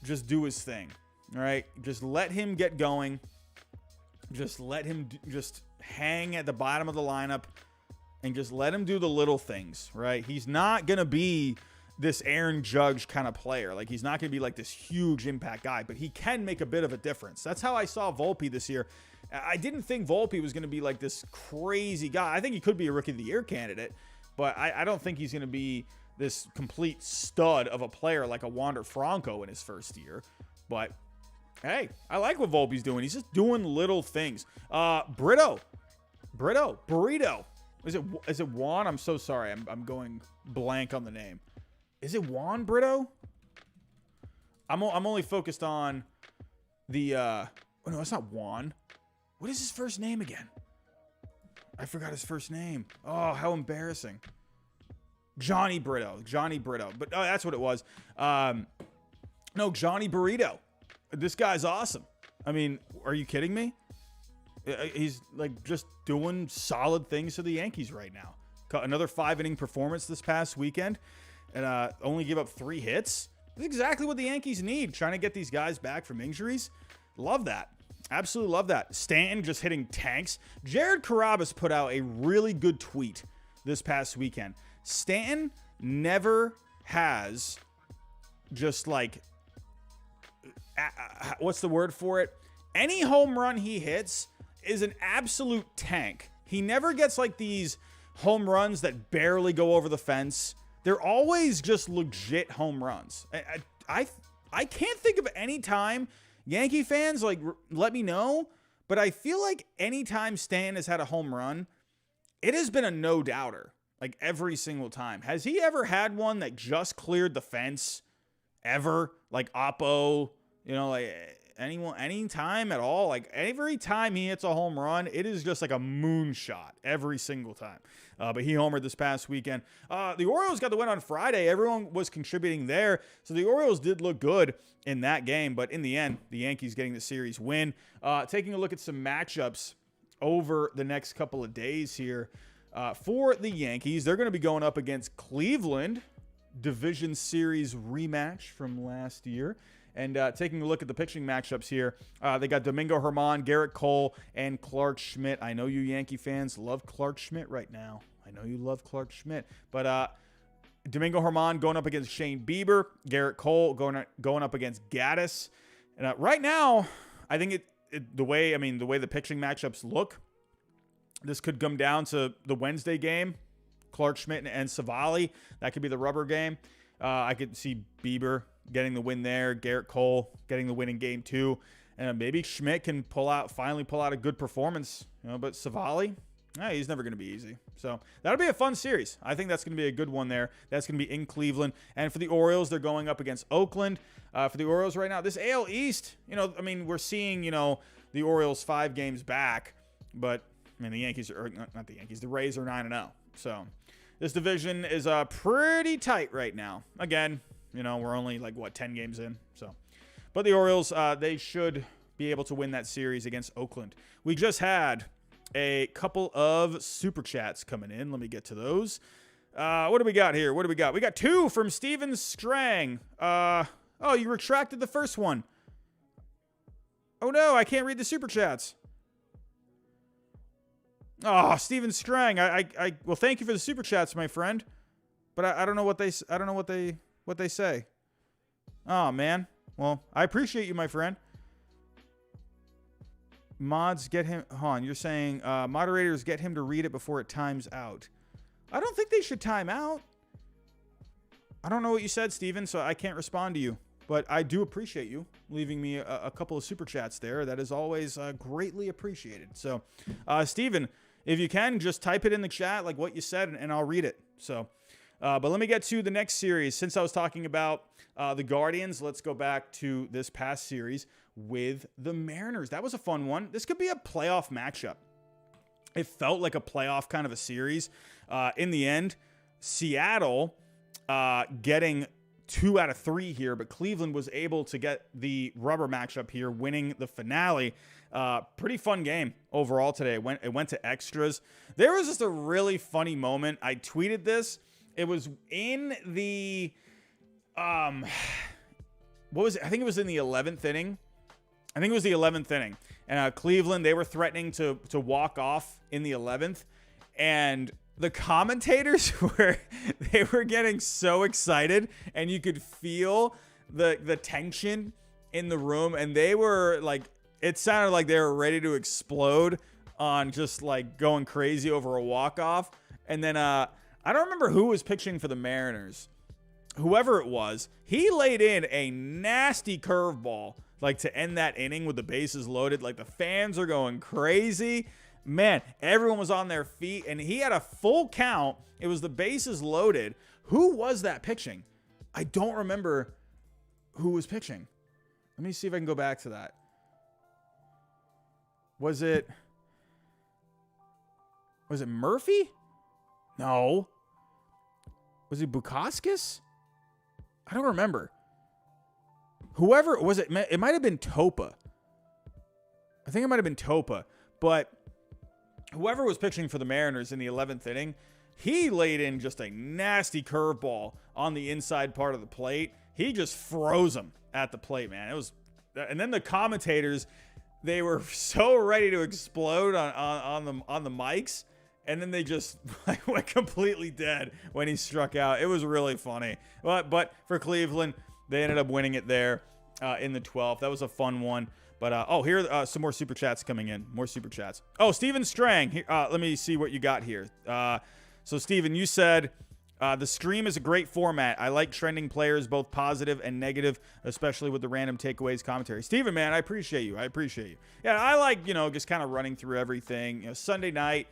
just do his thing, all right? Just let him get going. Just let him just hang at the bottom of the lineup and just let him do the little things, right? He's not going to be this Aaron Judge kind of player. Like, he's not going to be like this huge impact guy, but he can make a bit of a difference. That's how I saw Volpe this year. I didn't think Volpe was going to be like this crazy guy. I think he could be a Rookie of the Year candidate, but I don't think he's going to be this complete stud of a player like a Wander Franco in his first year. But hey, I like what Volpe's doing. He's just doing little things. Burrito. Is it Juan? I'm so sorry. I'm going blank on the name. Is it Juan Brito? I'm only focused on the oh no, it's not Juan. What is his first name again? I forgot his first name. Oh, how embarrassing. Johnny Brito. But oh, that's what it was. No, Johnny Burrito. This guy's awesome. I mean, are you kidding me? He's like just doing solid things for the Yankees right now. Another 5-inning performance this past weekend. And only give up 3 hits. That's exactly what the Yankees need. Trying to get these guys back from injuries. Love that. Absolutely love that. Stanton just hitting tanks. Jared Carrabis put out a really good tweet this past weekend. Stanton never has just like, what's the word for it? Any home run he hits is an absolute tank. He never gets like these home runs that barely go over the fence. They're always just legit home runs. I can't think of any time, Yankee fans, like, let me know, but I feel like anytime Stan has had a home run, it has been a no-doubter, like every single time. Has he ever had one that just cleared the fence? Ever? Like Oppo? You know, like, any time at all. Like every time he hits a home run, it is just like a moonshot every single time. But he homered this past weekend. The Orioles got the win on Friday. Everyone was contributing there. So the Orioles did look good in that game. But in the end, the Yankees getting the series win. Taking a look at some matchups over the next couple of days here. For the Yankees, they're going to be going up against Cleveland. Division series rematch from last year. And taking a look at the pitching matchups here, they got Domingo Germán, Garrett Cole, and Clark Schmidt. I know you Yankee fans love Clark Schmidt right now. I know you love Clark Schmidt. But Domingo Germán going up against Shane Bieber, Garrett Cole going up against Gaddis. And right now, I think the way the pitching matchups look, this could come down to the Wednesday game. Clark Schmidt and Savali. That could be the rubber game. I could see Bieber getting the win there. Garrett Cole getting the win in game 2. And maybe Schmidt can finally pull out a good performance. But Savali, he's never going to be easy. So that'll be a fun series. I think that's going to be a good one there. That's going to be in Cleveland. And for the Orioles, they're going up against Oakland. For the Orioles right now, this AL East, we're seeing, the Orioles 5 games back. But, the Yankees are not the Yankees. The Rays are 9-0. So this division is pretty tight right now. Again, we're only 10 games in. So, but the Orioles, they should be able to win that series against Oakland. We just had a couple of super chats coming in. Let me get to those. What do we got here? We got 2 from Steven Strang. Oh, you retracted the first one. Oh no, I can't read the super chats. Oh, Steven Strang. Well, thank you for the super chats, my friend. But I don't know what they say. Oh man. Well, I appreciate you, my friend. Mods get him. Hold on, you're saying moderators get him to read it before it times out. I don't think they should time out. I don't know what you said, Steven, so I can't respond to you. But I do appreciate you leaving me a couple of super chats there. That is always greatly appreciated. So, Steven, if you can, just type it in the chat like what you said, and I'll read it. So, but let me get to the next series. Since I was talking about the Guardians, let's go back to this past series with the Mariners. That was a fun one. This could be a playoff matchup. It felt like a playoff kind of a series. In the end, Seattle getting 2 out of 3 here, but Cleveland was able to get the rubber matchup here, winning the finale. Pretty fun game overall today. It went to extras. There was just a really funny moment. I tweeted this. It was in the what was it? I think it was in the 11th inning. And Cleveland, they were threatening to walk off in the 11th, and the commentators were getting so excited, and you could feel the tension in the room, and they were like, it sounded like they were ready to explode on just like going crazy over a walk-off. And then I don't remember who was pitching for the Mariners. Whoever it was, he laid in a nasty curveball like to end that inning with the bases loaded. Like the fans are going crazy. Man, everyone was on their feet, and he had a full count. It was the bases loaded. Who was that pitching? I don't remember who was pitching. Let me see if I can go back to that. Was it Murphy? No. Was it Bukauskas? I don't remember. Whoever was it might have been Topa. I think it might have been Topa, but whoever was pitching for the Mariners in the 11th inning, he laid in just a nasty curveball on the inside part of the plate. He just froze him at the plate, man. It was, and then the commentators, they were so ready to explode on the mics, and then they just went completely dead when he struck out. It was really funny. But for Cleveland, they ended up winning it there in the 12th. That was a fun one. But, here are some more super chats coming in. More super chats. Oh, Steven Strang. Here, let me see what you got here. So, Steven, you said, the stream is a great format. I like trending players, both positive and negative, especially with the random takeaways commentary. Steven, man, I appreciate you. Yeah, I like, just kind of running through everything. Sunday night,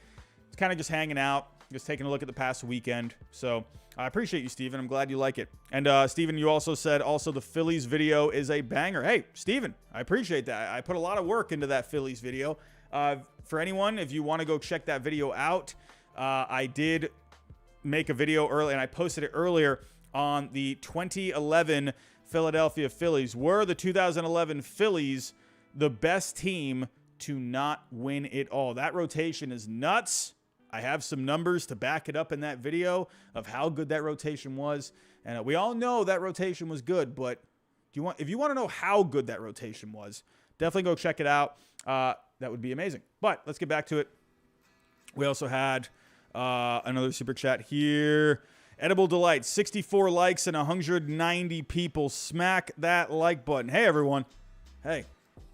it's kind of just hanging out, Just taking a look at the past weekend. So I appreciate you, Steven. I'm glad you like it. And Steven, you also said the Phillies video is a banger. Hey, Steven, I appreciate that. I put a lot of work into that Phillies video. For anyone, if you want to go check that video out, I did make a video early, and I posted it earlier on the 2011 Philadelphia Phillies. Were the 2011 Phillies the best team to not win it all? That rotation is nuts. I have some numbers to back it up in that video of how good that rotation was. And we all know that rotation was good, but if you want to know how good that rotation was, definitely go check it out. That would be amazing. But let's get back to it. We also had another super chat here. Edible Delight, 64 likes and 190 people. Smack that like button. Hey, everyone. Hey,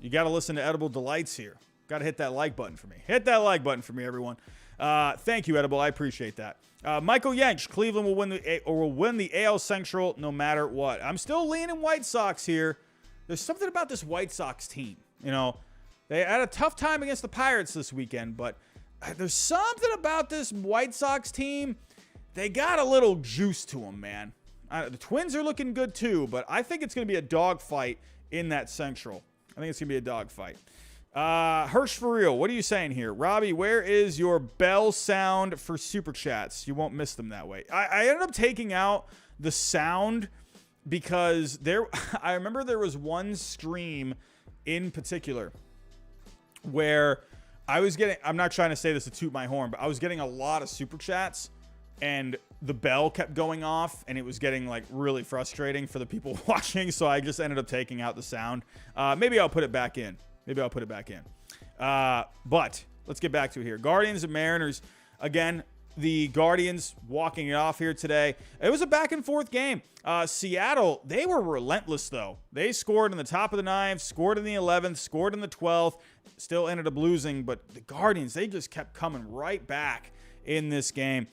you got to listen to Edible Delights here. Got to hit that like button for me. Hit that like button for me, everyone. Thank you, Edible. I appreciate that. Michael Yanks, Cleveland will win the AL Central no matter what. I'm still leaning White Sox here. There's something about this White Sox team. You know, they had a tough time against the Pirates this weekend, but there's something about this White Sox team. They got a little juice to them, man. The Twins are looking good too, but I think it's going to be a dogfight in that Central. I think it's going to be a dogfight. Hirsch for real, what are you saying here? Robbie, where is your bell sound for super chats? You won't miss them that way. I ended up taking out the sound because I remember there was one stream in particular where I'm not trying to say this to toot my horn, but I was getting a lot of super chats and the bell kept going off and it was getting like really frustrating for the people watching. So I just ended up taking out the sound. Maybe I'll put it back in. But let's get back to it here. Guardians and Mariners. Again, the Guardians walking it off here today. It was a back and forth game. Seattle, they were relentless though. They scored in the top of the ninth, scored in the 11th, scored in the 12th, still ended up losing. But the Guardians, they just kept coming right back in this game.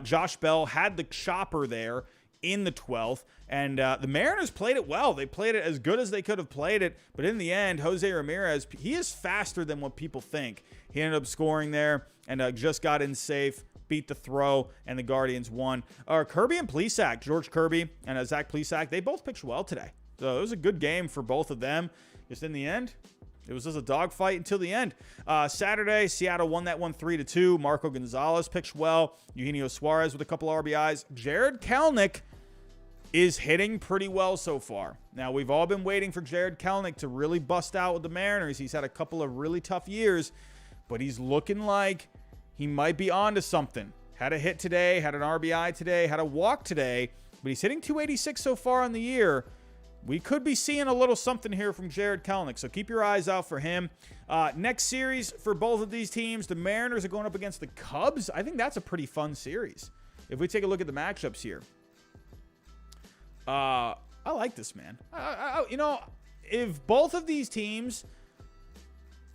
Josh Bell had the chopper there in the 12th, and the Mariners played it well. They played it as good as they could have played it, but in the end, Jose Ramirez, he is faster than what people think. He ended up scoring there and just got in safe, beat the throw, and the Guardians won. Kirby and Plesac, George Kirby and Zach Plesac, they both pitched well today. So it was a good game for both of them. Just in the end, it was just a dogfight until the end. Saturday, Seattle won that one 3-2. Marco Gonzalez pitched well. Eugenio Suarez with a couple RBIs. Jared Kelenic is hitting pretty well so far. Now, we've all been waiting for Jared Kelenic to really bust out with the Mariners. He's had a couple of really tough years, but he's looking like he might be on to something. Had a hit today, had an RBI today, had a walk today, but he's hitting 286 so far on the year. We could be seeing a little something here from Jared Kelenic, so keep your eyes out for him. Next series for both of these teams, the Mariners are going up against the Cubs. I think that's a pretty fun series. If we take a look at the matchups here. I like this, man. If both of these teams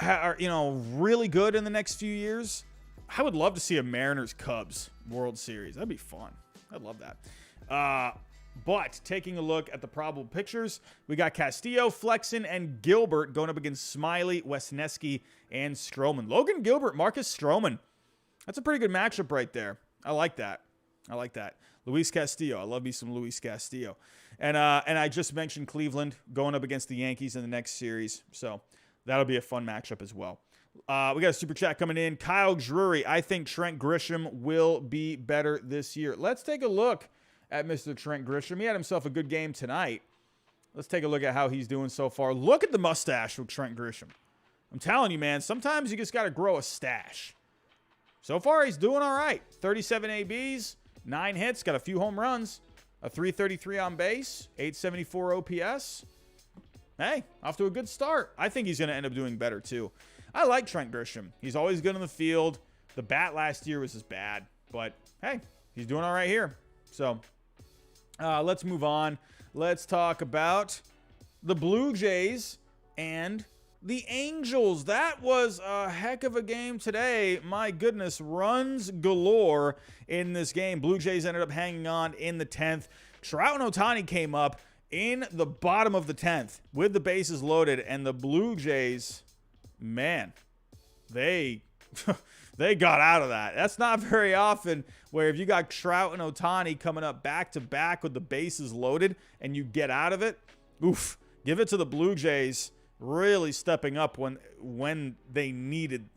are, really good in the next few years, I would love to see a Mariners-Cubs World Series. That'd be fun. I'd love that. But taking a look at the probable pictures, we got Castillo, Flexen, and Gilbert going up against Smiley, Wesneski, and Stroman. Logan Gilbert, Marcus Stroman. That's a pretty good matchup right there. I like that. Luis Castillo. I love me some Luis Castillo. And I just mentioned Cleveland going up against the Yankees in the next series. So that'll be a fun matchup as well. We got a super chat coming in. Kyle Drury. I think Trent Grisham will be better this year. Let's take a look at Mr. Trent Grisham. He had himself a good game tonight. Let's take a look at how he's doing so far. Look at the mustache with Trent Grisham. I'm telling you, man, sometimes you just got to grow a stash. So far, he's doing all right. 37 ABs, 9 hits, got a few home runs, a 333 on base, 874 OPS. Hey, off to a good start. I think he's going to end up doing better, too. I like Trent Grisham. He's always good in the field. The bat last year was just bad. But, hey, he's doing all right here. So, let's move on. Let's talk about the Blue Jays and the Angels. That was a heck of a game today. My goodness, runs galore in this game. Blue Jays ended up hanging on in the 10th. Trout and Ohtani came up in the bottom of the 10th with the bases loaded. And the Blue Jays, man, they they got out of that. That's not very often where if you got Trout and Ohtani coming up back-to-back with the bases loaded and you get out of it, oof. Give it to the Blue Jays really stepping up when they needed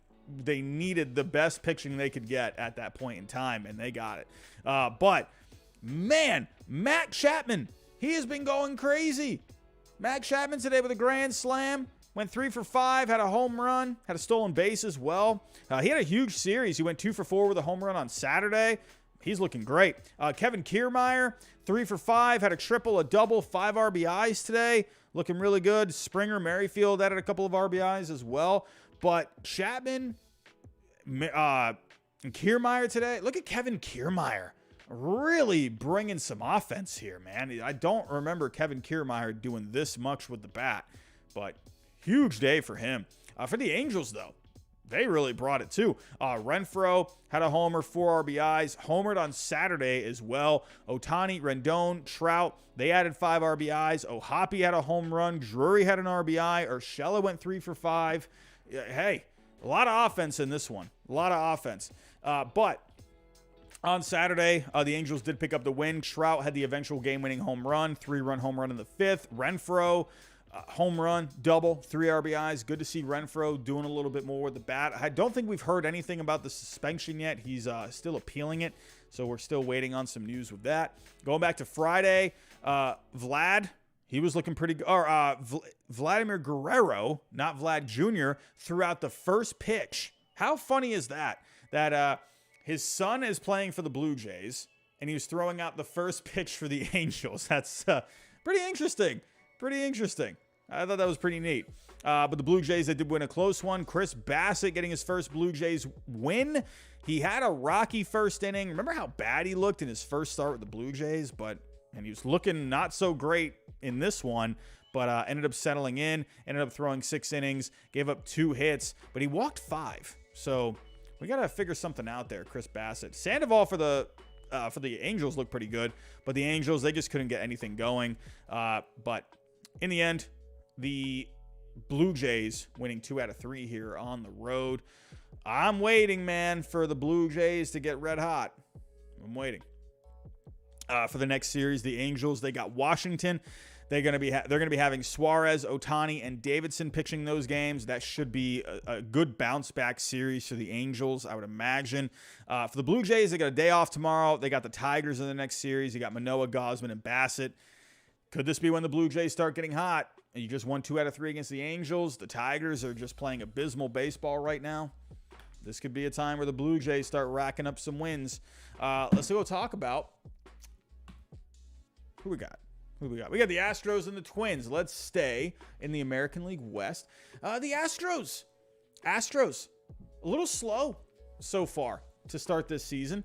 the best pitching they could get at that point in time, and they got it. But, man, Matt Chapman, he has been going crazy. Matt Chapman today with a grand slam. Went 3 for 5, had a home run, had a stolen base as well. He had a huge series. He went 2 for 4 with a home run on Saturday. He's looking great. Kevin Kiermaier, 3 for 5, had a triple, a double, 5 RBIs today. Looking really good. Springer, Merrifield added a couple of RBIs as well. But Chapman and Kiermaier today. Look at Kevin Kiermaier. Really bringing some offense here, man. I don't remember Kevin Kiermaier doing this much with the bat. But huge day for him. For the Angels, though, they really brought it too. Renfroe had a homer, 4 RBIs. Homered on Saturday as well. Ohtani, Rendon, Trout, they added 5 RBIs. O'Hoppe had a home run. Drury had an RBI. Urshela went 3 for 5. Hey, a lot of offense in this one. A lot of offense. But on Saturday, the Angels did pick up the win. Trout had the eventual game-winning home run, 3-run home run in the 5th. Renfroe, home run, double, 3 RBIs. Good to see Renfroe doing a little bit more with the bat. I don't think we've heard anything about the suspension yet. He's still appealing it, so we're still waiting on some news with that. Going back to Friday, Vlad, he was looking pretty good. Vladimir Guerrero, not Vlad Jr., threw out the first pitch. How funny is that? That his son is playing for the Blue Jays, and he was throwing out the first pitch for the Angels. That's pretty interesting. Pretty interesting. I thought that was pretty neat. But the Blue Jays, they did win a close one. Chris Bassett getting his first Blue Jays win. He had a rocky first inning. Remember how bad he looked in his first start with the Blue Jays? And he was looking not so great in this one, but ended up settling in, ended up throwing 6 innings, gave up 2 hits, but he walked 5. So we got to figure something out there, Chris Bassett. Sandoval for the Angels looked pretty good, but the Angels, they just couldn't get anything going. But in the end, the Blue Jays winning 2 out of 3 here on the road. I'm waiting, man, for the Blue Jays to get red hot. I'm waiting. For the next series, the Angels, they got Washington. They're going to be having Suarez, Ohtani, and Davidson pitching those games. That should be a good bounce back series for the Angels, I would imagine. For the Blue Jays, they got a day off tomorrow. They got the Tigers in the next series. You got Manoah, Gosman, and Bassett. Could this be when the Blue Jays start getting hot? And you just won 2 out of 3 against the Angels. The Tigers are just playing abysmal baseball right now. This could be a time where the Blue Jays start racking up some wins. Let's go talk about who we got. We got the Astros and the Twins. Let's stay in the American League West. The Astros, a little slow so far to start this season.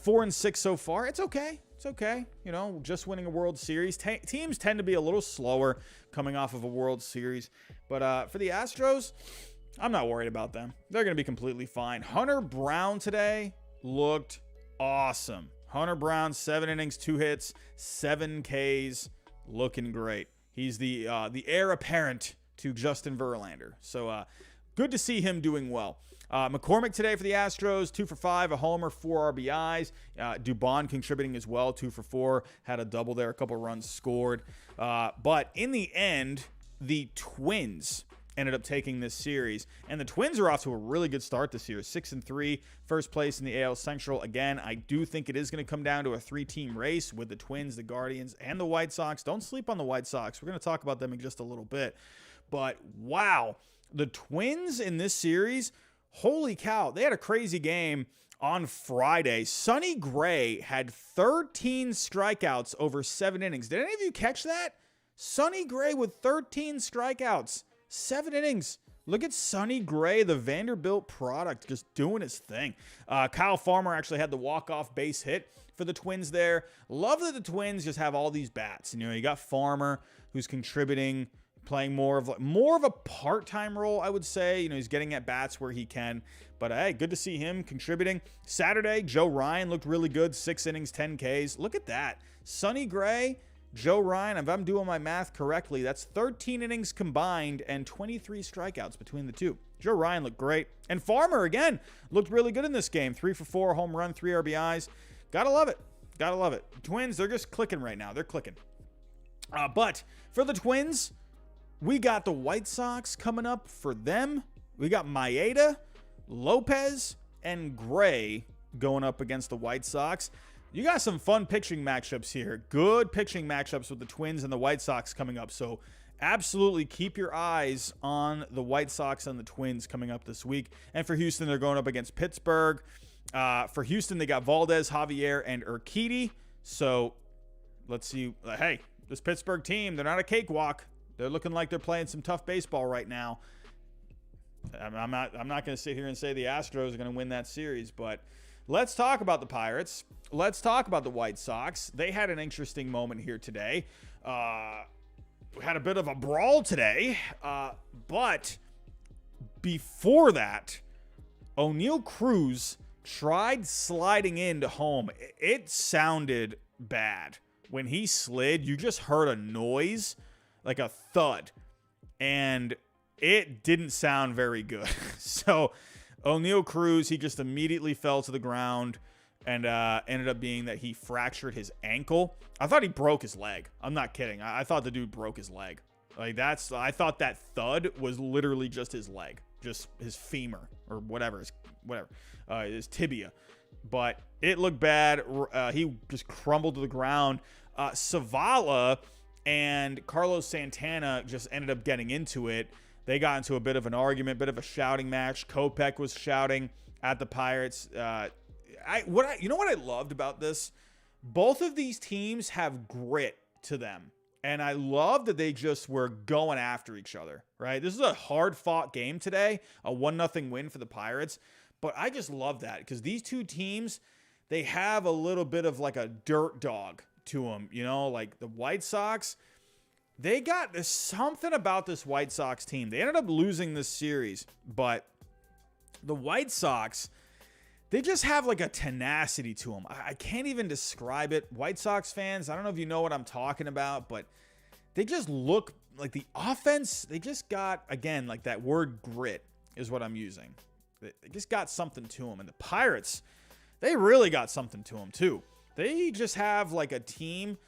4-6 so far. It's okay. It's okay. You know, just winning a World Series. Teams tend to be a little slower coming off of a World Series. But for the Astros, I'm not worried about them. They're going to be completely fine. Hunter Brown today looked awesome. Hunter Brown, 7 innings, 2 hits, 7 Ks, looking great. He's the heir apparent to Justin Verlander. So good to see him doing well. McCormick today for the Astros, 2 for 5, a homer, 4 RBIs. Dubon contributing as well, 2 for 4, had a double there, a couple runs scored. But in the end, the Twins ended up taking this series, and the Twins are off to a really good start this year. 6-3, first place in the AL Central. Again, I do think it is going to come down to a 3-team race with the Twins, the Guardians, and the White Sox. Don't sleep on the White Sox. We're going to talk about them in just a little bit. But wow, the Twins in this series, holy cow, they had a crazy game on Friday. Sonny Gray had 13 strikeouts over 7 innings. Did any of you catch that? Sonny Gray with 13 strikeouts. 7 innings. Look at Sonny Gray, the Vanderbilt product, just doing his thing. Kyle Farmer actually had the walk-off base hit for the Twins there. Love that the Twins just have all these bats. You know, you got Farmer, who's contributing, playing more of a part-time role, I would say. You know, he's getting at bats where he can. But hey, good to see him contributing. Saturday, Joe Ryan looked really good. 6 innings, 10 Ks. Look at that. Sonny Gray Joe Ryan, if I'm doing my math correctly, that's 13 innings combined and 23 strikeouts between the two. Joe Ryan looked great. And Farmer, again, looked really good in this game. 3 for 4, home run, 3 RBIs. Gotta love it. Gotta love it. Twins, they're just clicking right now. They're clicking. But for the Twins, we got the White Sox coming up for them. We got Maeda, Lopez, and Gray going up against the White Sox. You got some fun pitching matchups here. Good pitching matchups with the Twins and the White Sox coming up. So absolutely keep your eyes on the White Sox and the Twins coming up this week. And for Houston, they're going up against Pittsburgh. For Houston, they got Valdez, Javier, and Urquidy. So let's see. Hey, this Pittsburgh team, they're not a cakewalk. They're looking like they're playing some tough baseball right now. I'm not going to sit here and say the Astros are going to win that series, but let's talk about the Pirates. Let's talk about the White Sox. They had an interesting moment here today. We had a bit of a brawl today, but before that, Oneil Cruz tried sliding into home. It sounded bad. When he slid, you just heard a noise, like a thud, and it didn't sound very good. So Oneil Cruz, he just immediately fell to the ground, and ended up being that he fractured his ankle. I thought he broke his leg. I'm not kidding. I thought the dude broke his leg. I thought that thud was literally just his leg, just his femur or whatever, his tibia. But it looked bad. He just crumbled to the ground. Zavala and Carlos Santana just ended up getting into it. They got into a bit of an argument, bit of a shouting match. Kopech was shouting at the Pirates. You know what I loved about this? Both of these teams have grit to them. And I love that they just were going after each other, right? This is a hard-fought game today, a 1-0 win for the Pirates. But I just love that because these two teams, they have a little bit of like a dirt dog to them. You know, like the White Sox, there's something about this White Sox team. They ended up losing this series, but the White Sox, they just have like a tenacity to them. I can't even describe it. White Sox fans, I don't know if you know what I'm talking about, but they just look like the offense. They just got, again, like that word grit is what I'm using. They just got something to them. And the Pirates, they really got something to them too. They just have like a team.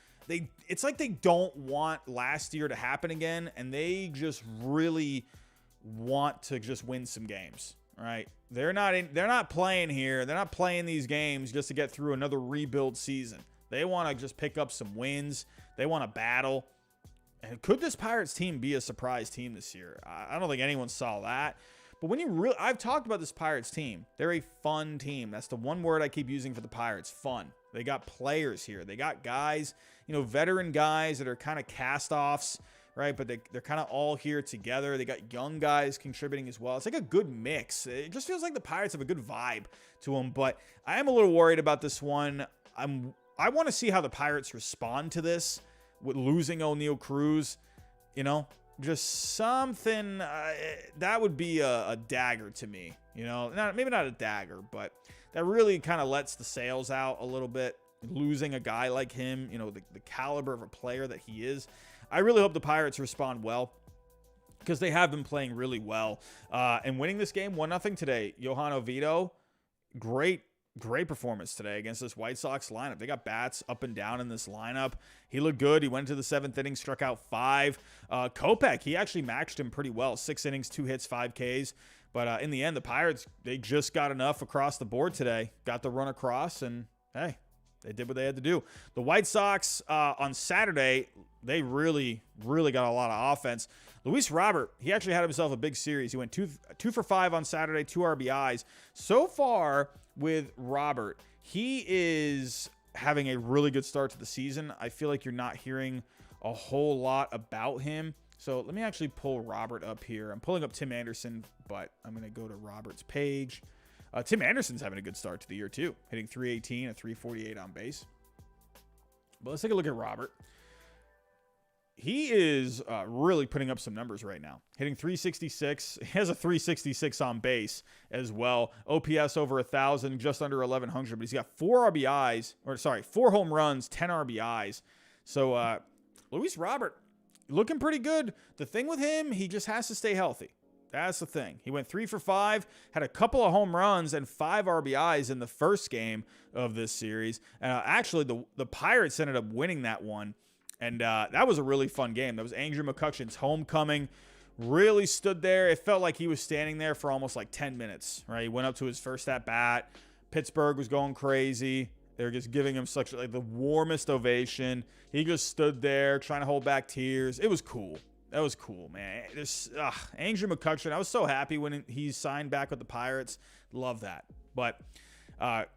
It's like they don't want last year to happen again, and they just really want to just win some games. Right? They're not playing here. They're not playing these games just to get through another rebuild season. They want to just pick up some wins. They want to battle. And could this Pirates team be a surprise team this year? I don't think anyone saw that. But I've talked about this Pirates team. They're a fun team. That's the one word I keep using for the Pirates, fun. They got players here. They got guys, veteran guys that are kind of cast-offs, right? But they're kind of all here together. They got young guys contributing as well. It's like a good mix. It just feels like the Pirates have a good vibe to them. But I am a little worried about this one. I want to see how the Pirates respond to this with losing Oneil Cruz, just something that would be a dagger to me, maybe not a dagger, but that really kind of lets the sails out a little bit. Losing a guy like him, the caliber of a player that he is. I really hope the Pirates respond well because they have been playing really well and winning this game 1-0 today. Johan Oviedo, great performance today against this White Sox lineup. They got bats up and down in this lineup. He looked good. He went into the 7th inning, struck out 5. Kopech, he actually matched him pretty well. 6 innings, 2 hits, 5 Ks. But in the end, the Pirates, they just got enough across the board today. Got the run across, and hey, they did what they had to do. The White Sox on Saturday, they really, really got a lot of offense. Luis Robert, he actually had himself a big series. He went 2 for 5 on Saturday, 2 RBIs. So far with Robert, he is having a really good start to the season. I feel like you're not hearing a whole lot about him. So let me actually pull Robert up here. I'm pulling up Tim Anderson, but I'm going to go to Robert's page. Tim Anderson's having a good start to the year too, hitting 318 and 348 on base. But let's take a look at Robert. He is really putting up some numbers right now. Hitting 366. He has a 366 on base as well. OPS over 1,000, just under 1,100. But he's got 4 home runs, 10 RBIs. So Luis Robert, looking pretty good. The thing with him, he just has to stay healthy. That's the thing. He went 3 for 5, had a couple of home runs and 5 RBIs in the first game of this series. Actually, the Pirates ended up winning that one. And that was a really fun game. That was Andrew McCutcheon's homecoming. Really stood there. It felt like he was standing there for almost like 10 minutes, right? He went up to his first at-bat. Pittsburgh was going crazy. They were just giving him such like the warmest ovation. He just stood there trying to hold back tears. It was cool. That was cool, man. Andrew McCutcheon, I was so happy when he signed back with the Pirates. Love that. But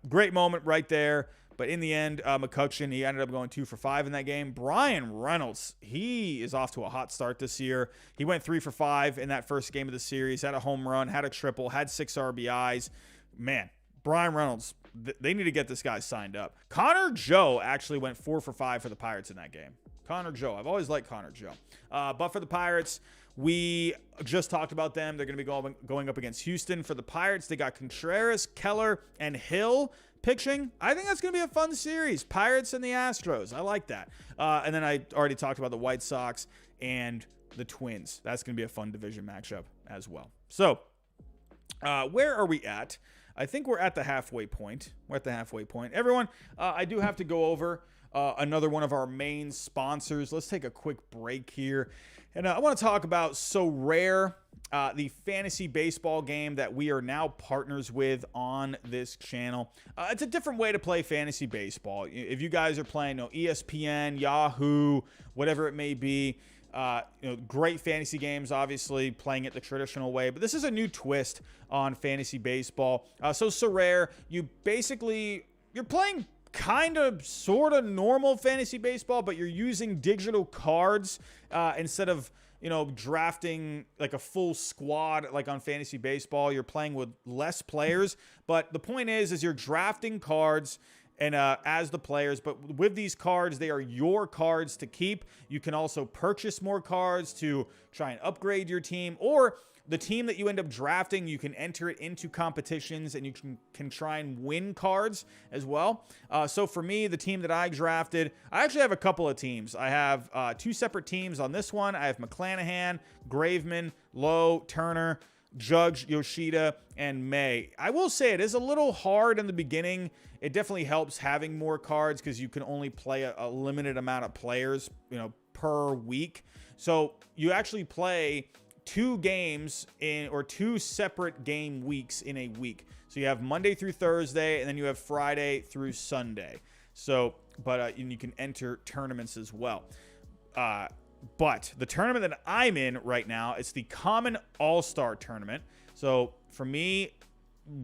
great moment right there. But in the end, McCutcheon, he ended up going 2 for 5 in that game. Bryan Reynolds, he is off to a hot start this year. He went 3 for 5 in that first game of the series, had a home run, had a triple, had 6 RBIs. Man, Bryan Reynolds, they need to get this guy signed up. Connor Joe actually went 4 for 5 for the Pirates in that game. Connor Joe. I've always liked Connor Joe. But for the Pirates, we just talked about them. They're going to be going up against Houston. For the Pirates, they got Contreras, Keller, and Hill pitching. I think that's going to be a fun series. Pirates and the Astros. I like that. And then I already talked about the White Sox and the Twins. That's going to be a fun division matchup as well. So where are we at? I think we're at the halfway point. Everyone, I do have to go over another one of our main sponsors. Let's take a quick break here. And I want to talk about Sorare, the fantasy baseball game that we are now partners with on this channel. It's a different way to play fantasy baseball. If you guys are playing ESPN, Yahoo, whatever it may be, great fantasy games, obviously playing it the traditional way, but this is a new twist on fantasy baseball. So Sorare, you're playing kind of sort of normal fantasy baseball, but you're using digital cards instead of drafting like a full squad like on fantasy baseball. You're playing with less players, but the point is you're drafting cards and as the players, but with these cards, they are your cards to keep. You can also purchase more cards to try and upgrade your team, or the team that you end up drafting, you can enter it into competitions and you can try and win cards as well. So for me, the team that I drafted, I actually have a couple of teams. I have 2 separate teams on this one. I have McClanahan, Graveman, Lowe, Turner, Judge, Yoshida, and May. I will say it is a little hard in the beginning. It definitely helps having more cards because you can only play a limited amount of players, per week. So you actually play 2 games or 2 separate game weeks in a week. So you have Monday through Thursday, and then you have Friday through Sunday. So, but you can enter tournaments as well. But the tournament that I'm in right now, it's the Common All-Star Tournament. So for me,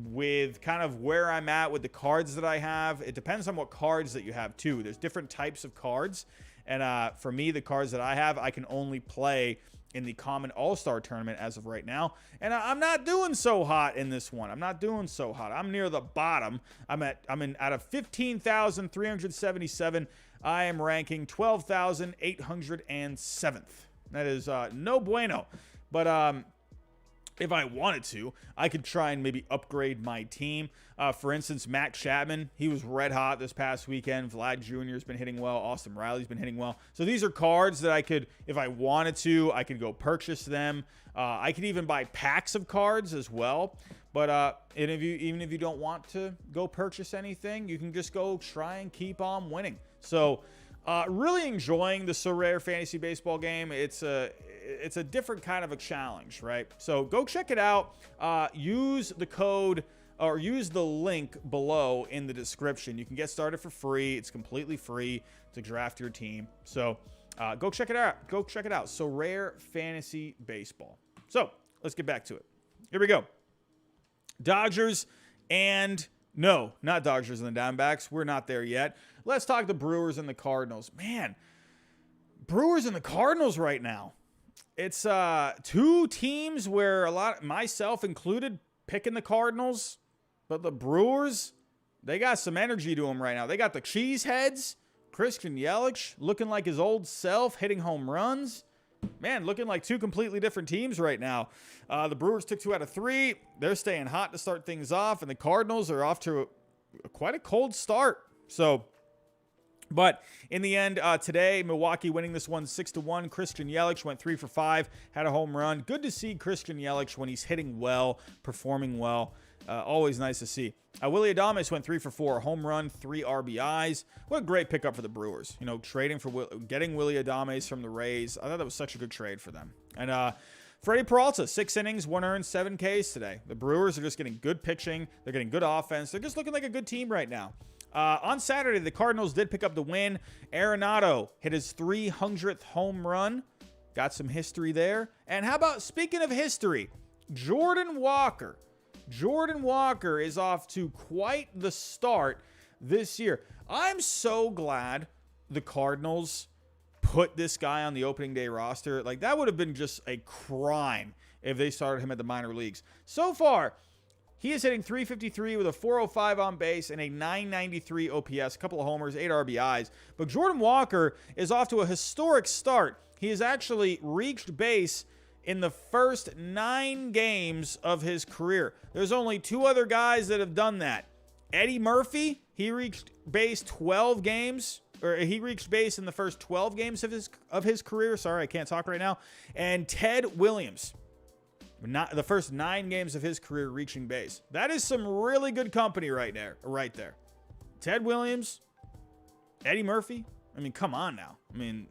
with kind of where I'm at with the cards that I have, it depends on what cards that you have too. There's different types of cards. And for me, the cards that I have, I can only play in the Common All-Star Tournament as of right now. And I'm not doing so hot in this one. I'm not doing so hot. I'm near the bottom. Out of 15,377, I am ranking 12,807th. That is no bueno. But if I wanted to, I could try and maybe upgrade my team. For instance, Matt Chapman, he was red hot this past weekend. Vlad Jr. has been hitting well. Austin Riley's been hitting well. So these are cards that I could, if I wanted to, I could go purchase them. I could even buy packs of cards as well. But even if you don't want to go purchase anything, you can just go try and keep on winning. So really enjoying the Sorare fantasy baseball game. It's a different kind of a challenge, right? So go check it out. Use the code or use the link below in the description. You can get started for free. It's completely free to draft your team. So go check it out. Go check it out. Sorare fantasy baseball. So let's get back to it. Here we go. Dodgers and no, not Dodgers and the Diamondbacks. We're not there yet. Let's talk the Brewers and the Cardinals. Man, Brewers and the Cardinals right now. It's 2 teams where myself included, picking the Cardinals. But the Brewers, they got some energy to them right now. They got the cheeseheads. Christian Yelich looking like his old self, hitting home runs. Man, looking like 2 completely different teams right now. The Brewers took 2 out of 3. They're staying hot to start things off. And the Cardinals are off to quite a cold start. So But in the end, today, Milwaukee winning this one 6-1. Christian Yelich went 3 for 5, had a home run. Good to see Christian Yelich when he's hitting well, performing well. Always nice to see. Willy Adames went 3 for 4, home run, 3 RBIs. What a great pickup for the Brewers. You know, trading for getting Willy Adames from the Rays. I thought that was such a good trade for them. And Freddie Peralta, 6 innings, 1 earned, 7 Ks today. The Brewers are just getting good pitching. They're getting good offense. They're just looking like a good team right now. On Saturday, the Cardinals did pick up the win. Arenado hit his 300th home run. Got some history there. And how about, speaking of history, Jordan Walker. Jordan Walker is off to quite the start this year. I'm so glad the Cardinals put this guy on the opening day roster. Like, that would have been just a crime if they started him at the minor leagues. So far, he is hitting .353 with a .405 on base and a .993 OPS, a couple of homers, 8 RBIs. But Jordan Walker is off to a historic start. He has actually reached base in the first 9 games of his career. There's only 2 other guys that have done that. Eddie Murphy, he reached base 12 games, or he reached base in the first 12 games of his career. Sorry, I can't talk right now. And Ted Williams, not the first 9 games of his career reaching base. That is some really good company right there. Ted Williams, Eddie Murphy. I mean, come on now. I mean,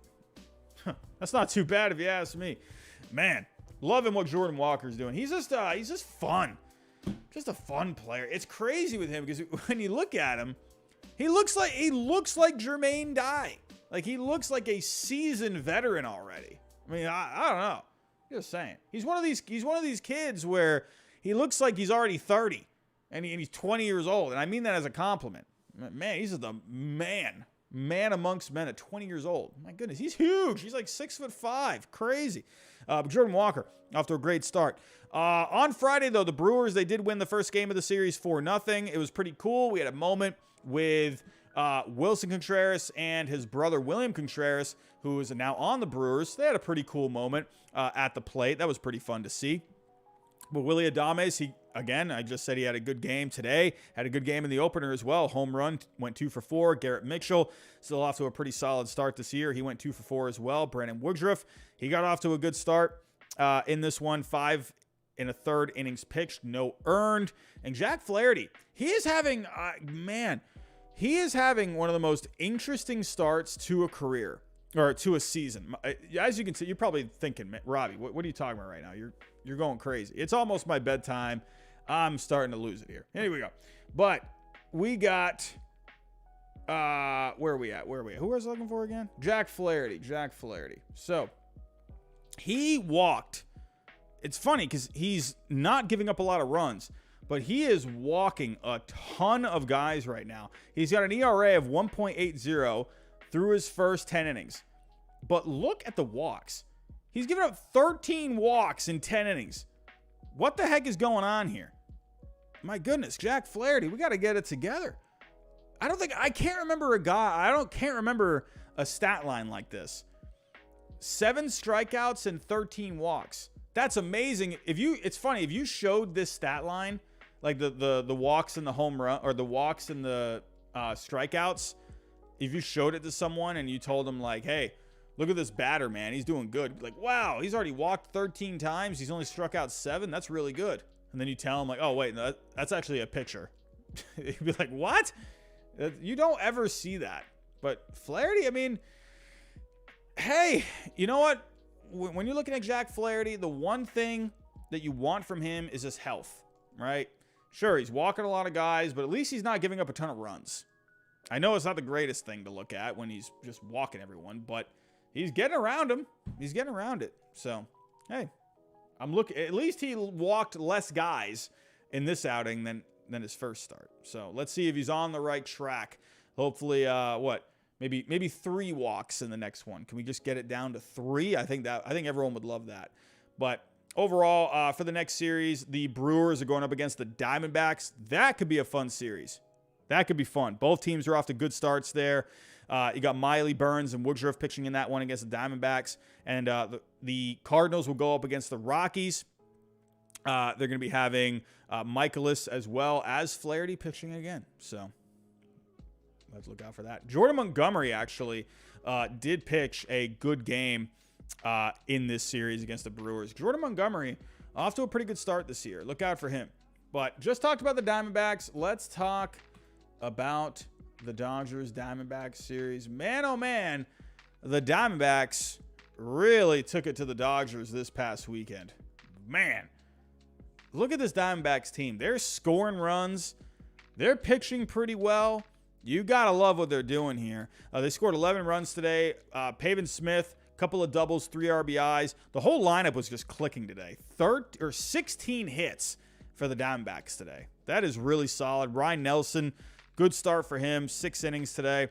that's not too bad if you ask me. Man, loving what Jordan Walker's doing. He's just fun. Just a fun player. It's crazy with him because when you look at him, he looks like Jermaine Dye. Like, he looks like a seasoned veteran already. I mean, I don't know. Just saying. He's one of these kids where he looks like he's already 30 and he's 20 years old. And I mean that as a compliment. Man, he's just a man amongst men at 20 years old. My goodness, he's huge. He's like 6'5". Crazy. Jordan Walker off to a great start. On Friday, though, the Brewers, they did win the first game of the series 4-0. It was pretty cool. We had a moment with Wilson Contreras and his brother William Contreras, who is now on the Brewers. They had a pretty cool moment at the plate. That was pretty fun to see. But Willy Adames, I just said he had a good game today. Had a good game in the opener as well. Home run, went 2 for 4. Garrett Mitchell, still off to a pretty solid start this year. He went 2 for 4 as well. Brandon Woodruff, he got off to a good start in this one. 5 1/3 innings pitched, no earned. And Jack Flaherty, he is having one of the most interesting starts to a career. Or to a season. As you can see, you're probably thinking, Robbie, what are you talking about right now? You're going crazy. It's almost my bedtime. I'm starting to lose it here. Here we go. But we got, where are we at? Who was I looking for again? Jack Flaherty. So he walked. It's funny because he's not giving up a lot of runs, but he is walking a ton of guys right now. He's got an ERA of 1.80 through his first 10 innings. But look at the walks. He's given up 13 walks in 10 innings. What the heck is going on here? My goodness, Jack Flaherty, we got to get it together. I can't remember a stat line like this. 7 strikeouts and 13 walks. That's amazing. It's funny, if you showed this stat line, like the walks and the home run, or the walks and the strikeouts, if you showed it to someone and you told them, like, hey, look at this batter, man, he's doing good. Like, wow, he's already walked 13 times. He's only struck out 7. That's really good. And then you tell him, like, oh, wait, no, that's actually a picture. You'd be like, what? You don't ever see that. But Flaherty, I mean, hey, you know what? When you're looking at Jack Flaherty, the one thing that you want from him is his health, right? Sure, he's walking a lot of guys, but at least he's not giving up a ton of runs. I know it's not the greatest thing to look at when he's just walking everyone, but he's getting around him. He's getting around it. So, hey, at least he walked less guys in this outing than his first start. So let's see if he's on the right track. Hopefully, maybe 3 walks in the next one. Can we just get it down to 3? I think everyone would love that. But overall, for the next series, the Brewers are going up against the Diamondbacks. That could be a fun series. That could be fun. Both teams are off to good starts there. You got Miley, Burns, and Woodruff pitching in that one against the Diamondbacks. And the Cardinals will go up against the Rockies. They're going to be having Michaelis as well as Flaherty pitching again. So let's look out for that. Jordan Montgomery actually did pitch a good game in this series against the Brewers. Jordan Montgomery off to a pretty good start this year. Look out for him. But just talked about the Diamondbacks. Let's talk about the Dodgers-Diamondbacks series. Man, oh man, the Diamondbacks really took it to the Dodgers this past weekend. Man, look at this Diamondbacks team. They're scoring runs. They're pitching pretty well. You got to love what they're doing here. They scored 11 runs today. Pavin Smith, couple of doubles, 3 RBIs. The whole lineup was just clicking today. 16 hits for the Diamondbacks today. That is really solid. Ryan Nelson, good start for him. 6 innings today.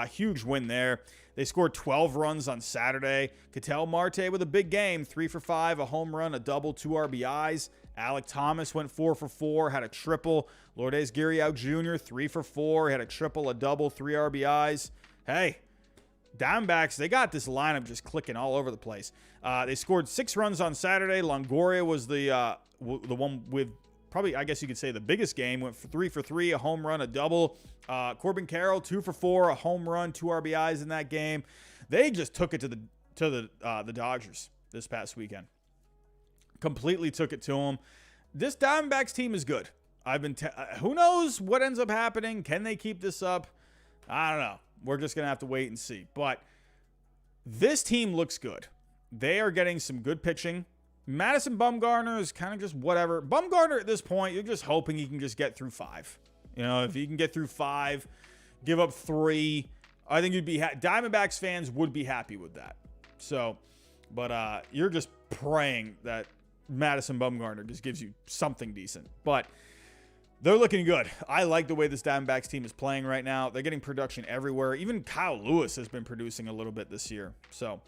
Huge win there. They scored 12 runs on Saturday. Ketel Marte with a big game. 3 for 5, a home run, a double, 2 RBIs. Alek Thomas went 4 for 4, had a triple. Lourdes Gurriel Jr., 3 for 4, had a triple, a double, 3 RBIs. Hey, Diamondbacks, they got this lineup just clicking all over the place. They scored 6 runs on Saturday. Longoria was the one with probably, I guess you could say, the biggest game. Went for 3 for 3, a home run, a double. Corbin Carroll, 2 for 4, a home run, 2 RBIs in that game. They just took it to the Dodgers this past weekend. Completely took it to them. This Diamondbacks team is good. Who knows what ends up happening? Can they keep this up? I don't know. We're just going to have to wait and see. But this team looks good. They are getting some good pitching. Madison Bumgarner is kind of just whatever. Bumgarner at this point, you're just hoping he can just get through 5. You know, if he can get through 5, give up 3, I think you'd be Diamondbacks fans would be happy with that. So, but you're just praying that Madison Bumgarner just gives you something decent. But they're looking good. I like the way this Diamondbacks team is playing right now. They're getting production everywhere. Even Kyle Lewis has been producing a little bit this year. So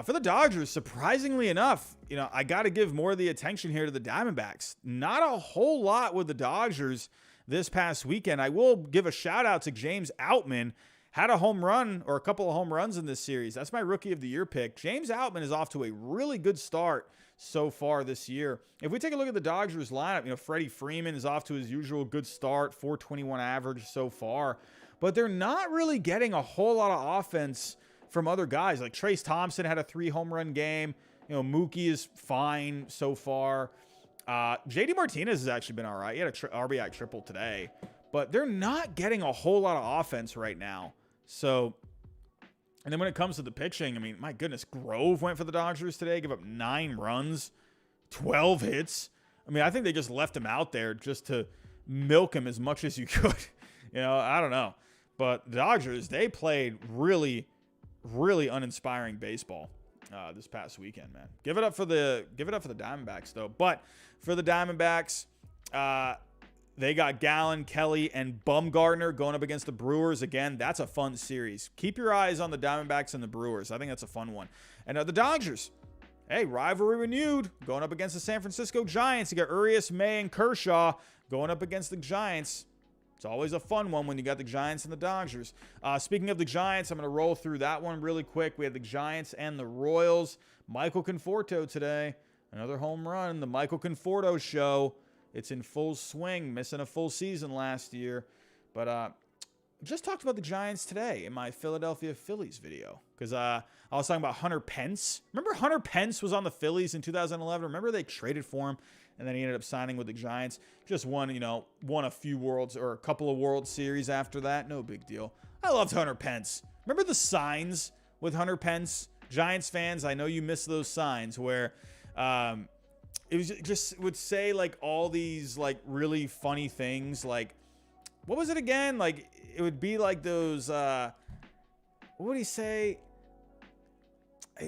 for the Dodgers, surprisingly enough, you know, I got to give more of the attention here to the Diamondbacks. Not a whole lot with the Dodgers this past weekend. I will give a shout out to James Outman. Had a home run or a couple of home runs in this series. That's my Rookie of the Year pick. James Outman is off to a really good start so far this year. If we take a look at the Dodgers lineup, you know, Freddie Freeman is off to his usual good start, 421 average so far, but they're not really getting a whole lot of offense from other guys. Like Trace Thompson had a 3 home run game. You know, Mookie is fine so far. JD Martinez has actually been all right. He had a RBI triple today, but they're not getting a whole lot of offense right now. So, and then when it comes to the pitching, I mean, my goodness, Grove went for the Dodgers today, gave up 9 runs, 12 hits. I mean, I think they just left him out there just to milk him as much as you could. You know, I don't know. But the Dodgers, they played really, really uninspiring baseball this past weekend, man. Give it up for the Diamondbacks, though. But for the Diamondbacks, they got Gallen, Kelly, and Bumgarner going up against the Brewers. Again, that's a fun series. Keep your eyes on the Diamondbacks and the Brewers. I think that's a fun one. And the Dodgers, hey, rivalry renewed. Going up against the San Francisco Giants. You got Urias, May, and Kershaw going up against the Giants. It's always a fun one when you got the Giants and the Dodgers. Speaking of the Giants, I'm going to roll through that one really quick. We had the Giants and the Royals. Michael Conforto today. Another home run. The Michael Conforto show. It's in full swing, missing a full season last year. But just talked about the Giants today in my Philadelphia Phillies video. Because I was talking about Hunter Pence. Remember Hunter Pence was on the Phillies in 2011? Remember they traded for him? And then he ended up signing with the Giants. Just won a few Worlds or a couple of World Series after that. No big deal. I loved Hunter Pence. Remember the signs with Hunter Pence? Giants fans, I know you miss those signs where it was just would say like all these like really funny things. Like, what was it again? Like, it would be like those, what would he say?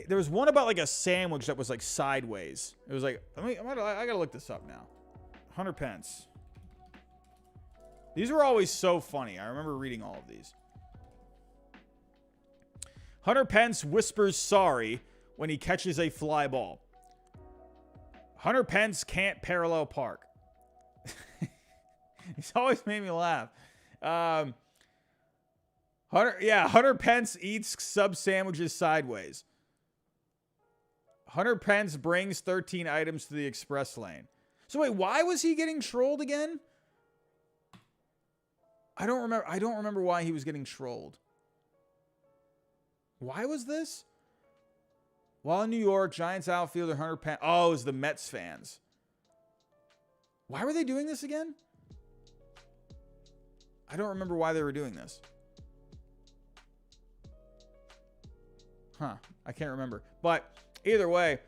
There was one about like a sandwich that was like sideways. It was like, I gotta look this up now. Hunter Pence. These were always so funny. I remember reading all of these. Hunter Pence whispers sorry when he catches a fly ball. Hunter Pence can't parallel park. He's always made me laugh. Hunter Pence eats sub sandwiches sideways. Hunter Pence brings 13 items to the express lane. So wait, why was he getting trolled again? I don't remember why he was getting trolled. Why was this? While in New York, Giants outfielder Hunter Pan. Oh, it was the Mets fans. Why were they doing this again? I don't remember why they were doing this. I can't remember. But either way,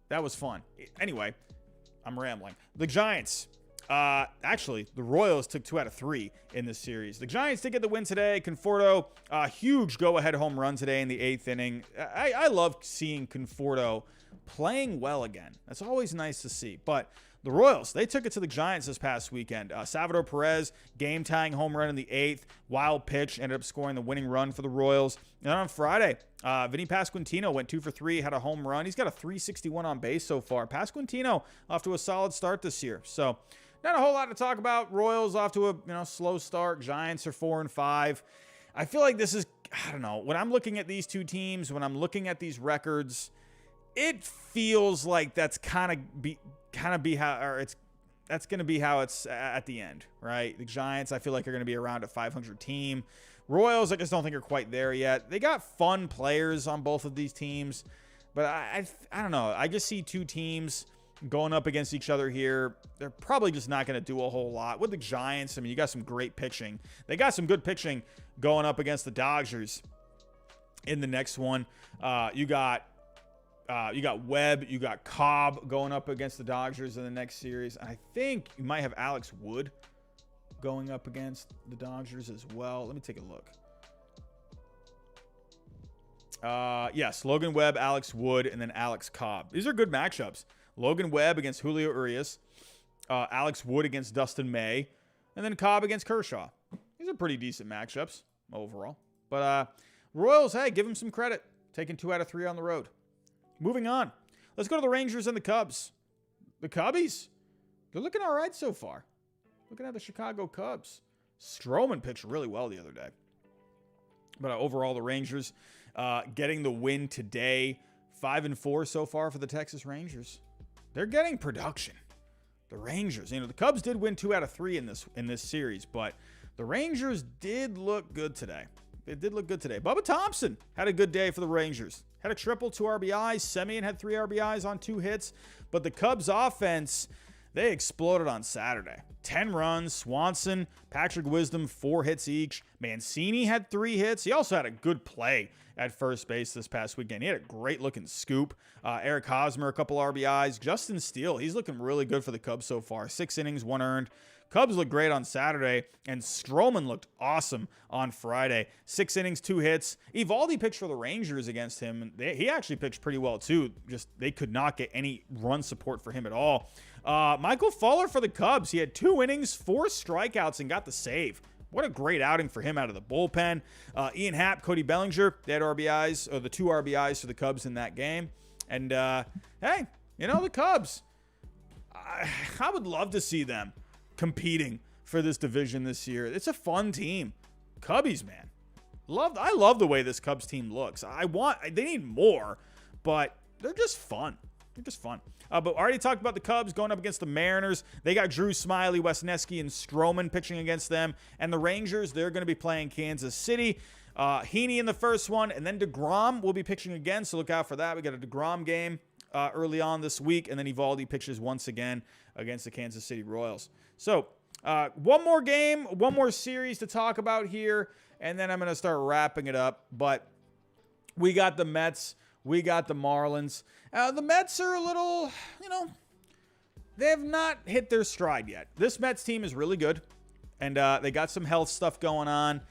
that was fun. Anyway, I'm rambling. The Giants. Actually, the Royals took 2 out of 3 in this series. The Giants did get the win today. Conforto, huge go-ahead home run today in the 8th inning. I love seeing Conforto playing well again. That's always nice to see. But the Royals, they took it to the Giants this past weekend. Salvador Perez, game-tying home run in the 8th. Wild pitch, ended up scoring the winning run for the Royals. And on Friday, Vinny Pasquantino went 2 for 3, had a home run. He's got a 361 on base so far. Pasquantino off to a solid start this year. So, not a whole lot to talk about. Royals off to a slow start. Giants are 4-5. I feel like this is, I don't know, when I'm looking at these two teams, when I'm looking at these records, it feels like that's kind of be how, or that's going to be how it's at the end, right? The Giants, I feel like, are going to be around a 500 team. Royals, I just don't think are quite there yet. They got fun players on both of these teams, but I don't know. I just see two teams going up against each other here. They're probably just not going to do a whole lot. With the Giants, I mean, you got some great pitching. They got some good pitching going up against the Dodgers in the next one. You got Webb, you got Cobb going up against the Dodgers in the next series. I think you might have Alex Wood going up against the Dodgers as well. Let me take a look. Yes, Logan Webb, Alex Wood, and then Alex Cobb. These are good matchups. Logan Webb against Julio Urias, Alex Wood against Dustin May, and then Cobb against Kershaw. These are pretty decent matchups overall. But Royals, hey, give them some credit. Taking 2 out of 3 on the road. Moving on. Let's go to the Rangers and the Cubs. The Cubbies, they're looking all right so far. Looking at the Chicago Cubs. Stroman pitched really well the other day. But overall, the Rangers getting the win today. 5-4 so far for the Texas Rangers. They're getting production. The Rangers, the Cubs did win 2 out of 3 in this series, but the Rangers did look good today. It did look good today. Bubba Thompson had a good day for the Rangers. Had a triple, 2 RBIs. Semien had 3 RBIs on 2 hits. But the Cubs offense, they exploded on Saturday. 10 runs. Swanson, Patrick Wisdom, 4 hits each. Mancini had 3 hits. He also had a good play at first base this past weekend. He had a great-looking scoop. Eric Hosmer, a couple RBIs. Justin Steele, he's looking really good for the Cubs so far. 6 innings, 1 earned. Cubs looked great on Saturday, and Stroman looked awesome on Friday. 6 innings, 2 hits. Evaldi pitched for the Rangers against him. He actually pitched pretty well, too. Just they could not get any run support for him at all. Michael Fuller for the Cubs. He had 2 innings, 4 strikeouts, and got the save. What a great outing for him out of the bullpen. Ian Happ, Cody Bellinger, they had RBIs, or the 2 RBIs for the Cubs in that game. And, hey, the Cubs, I would love to see them competing for this division this year. It's a fun team. Cubbies, man. I love the way this Cubs team looks. They need more, but they're just fun. They're just fun. But I already talked about the Cubs going up against the Mariners. They got Drew Smyly, Wesneski, and Stroman pitching against them. And the Rangers, they're going to be playing Kansas City. Heaney in the first one, and then DeGrom will be pitching again, so look out for that. We got a DeGrom game early on this week, and then Evaldi pitches once again against the Kansas City Royals. So one more game, one more series to talk about here, and then I'm going to start wrapping it up. But we got the Mets. We got the Marlins. The Mets are a little, they have not hit their stride yet. This Mets team is really good, and they got some health stuff going on.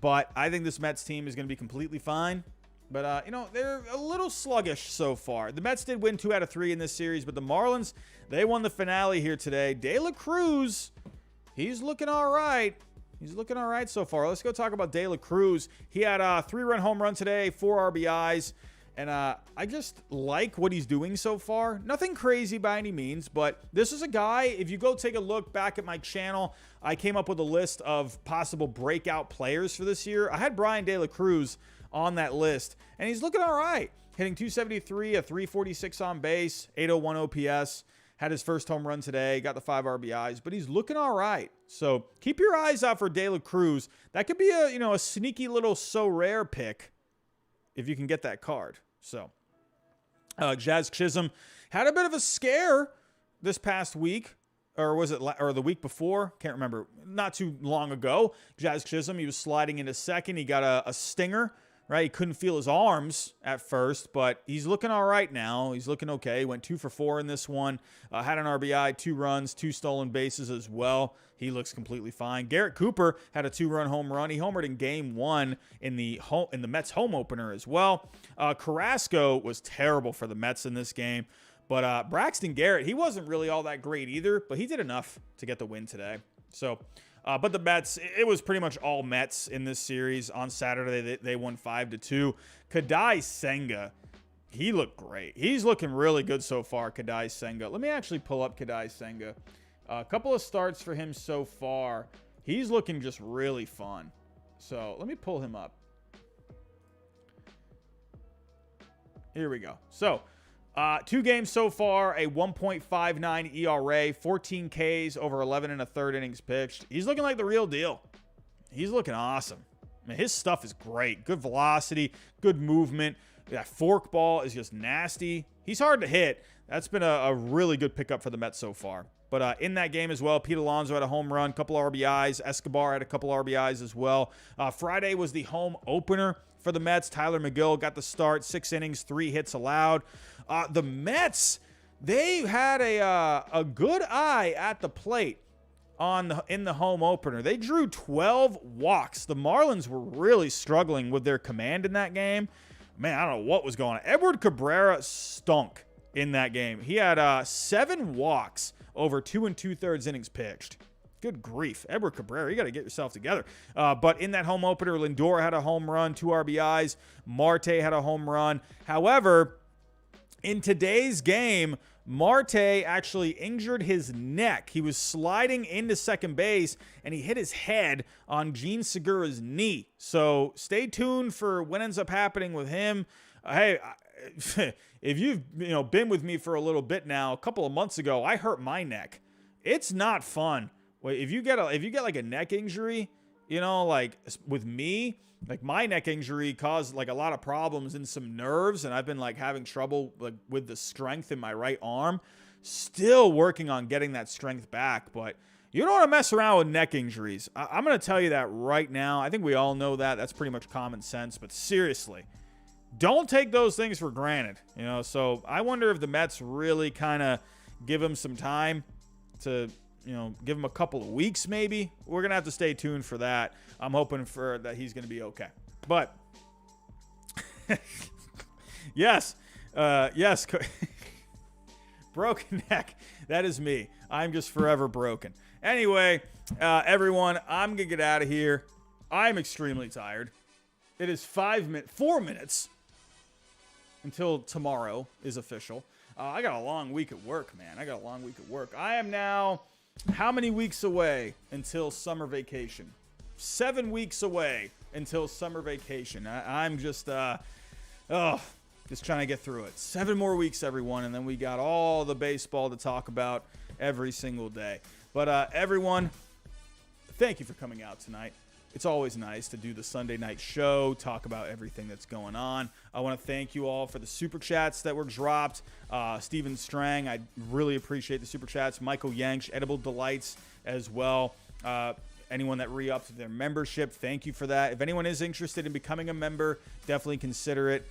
But I think this Mets team is going to be completely fine. But, they're a little sluggish so far. The Mets did win 2 out of 3 in this series, but the Marlins, they won the finale here today. De La Cruz, he's looking all right. He's looking all right so far. Let's go talk about De La Cruz. He had a 3-run home run today, 4 RBIs. And I just like what he's doing so far. Nothing crazy by any means, but this is a guy, if you go take a look back at my channel, I came up with a list of possible breakout players for this year. I had Brian De La Cruz on that list, and he's looking all right. Hitting .273, a .346 on base, .801 OPS. Had his first home run today, got the 5 RBIs, but he's looking all right. So keep your eyes out for De La Cruz. That could be a sneaky little Sorare pick if you can get that card. So Jazz Chisholm had a bit of a scare this past week, or was it or the week before? Can't remember. Not too long ago, Jazz Chisholm, he was sliding into second. He got a stinger. Right, he couldn't feel his arms at first, but he's looking all right now. He's looking okay. He went 2 for 4 in this one. Had an RBI, 2 runs, 2 stolen bases as well. He looks completely fine. Garrett Cooper had a 2-run home run. He homered in Game 1 in the Mets home opener as well. Carrasco was terrible for the Mets in this game, but Braxton Garrett, he wasn't really all that great either, but he did enough to get the win today. So. But the Mets, it was pretty much all Mets in this series. On Saturday, they won 5-2. Kadai Senga, he looked great. He's looking really good so far, Kadai Senga. Let me actually pull up Kadai Senga. A couple of starts for him so far. He's looking just really fun. So let me pull him up. Here we go. So 2 games so far, a 1.59 ERA, 14 Ks over 11 1/3 innings pitched. He's looking like the real deal. He's looking awesome. I mean, his stuff is great. Good velocity, good movement. That forkball is just nasty. He's hard to hit. That's been a really good pickup for the Mets so far. But in that game as well, Pete Alonso had a home run, couple RBIs. Escobar had a couple RBIs as well. Friday was the home opener for the Mets. Tyler McGill got the start, 6 innings, 3 hits allowed. The Mets, they had a good eye at the plate in the home opener. They drew 12 walks. The Marlins were really struggling with their command in that game. Man, I don't know what was going on. Edward Cabrera stunk in that game. He had 7 walks over 2 2/3 innings pitched. Good grief. Edward Cabrera, you got to get yourself together. But in that home opener, Lindor had a home run, 2 RBIs. Marte had a home run. However, in today's game, Marte actually injured his neck. He was sliding into second base, and he hit his head on Gene Segura's knee. So stay tuned for what ends up happening with him. Hey, if you've been with me for a little bit now, a couple of months ago, I hurt my neck. It's not fun. If you get like a neck injury, like with me, like my neck injury caused like a lot of problems in some nerves, and I've been like having trouble like with the strength in my right arm. Still working on getting that strength back, but you don't want to mess around with neck injuries. I'm going to tell you that right now. I think we all know that. That's pretty much common sense, but seriously, don't take those things for granted. So I wonder if the Mets really kind of give him some time to give him a couple of weeks maybe. We're going to have to stay tuned for that. I'm hoping for that he's going to be okay. But, yes. Broken neck. That is me. I'm just forever broken. Anyway, everyone, I'm going to get out of here. I'm extremely tired. It is 4 minutes until tomorrow is official. I got a long week at work, man. I am now how many weeks away until summer vacation? 7 weeks away until summer vacation. I'm just, just trying to get through it. 7 more weeks, everyone, and then we got all the baseball to talk about every single day. But everyone, thank you for coming out tonight. It's always nice to do the Sunday night show, talk about everything that's going on. I want to thank you all for the super chats that were dropped. Steven Strang, I really appreciate the super chats. Michael Yanks, Edible Delights as well. Anyone that re-upped their membership, thank you for that. If anyone is interested in becoming a member, definitely consider it.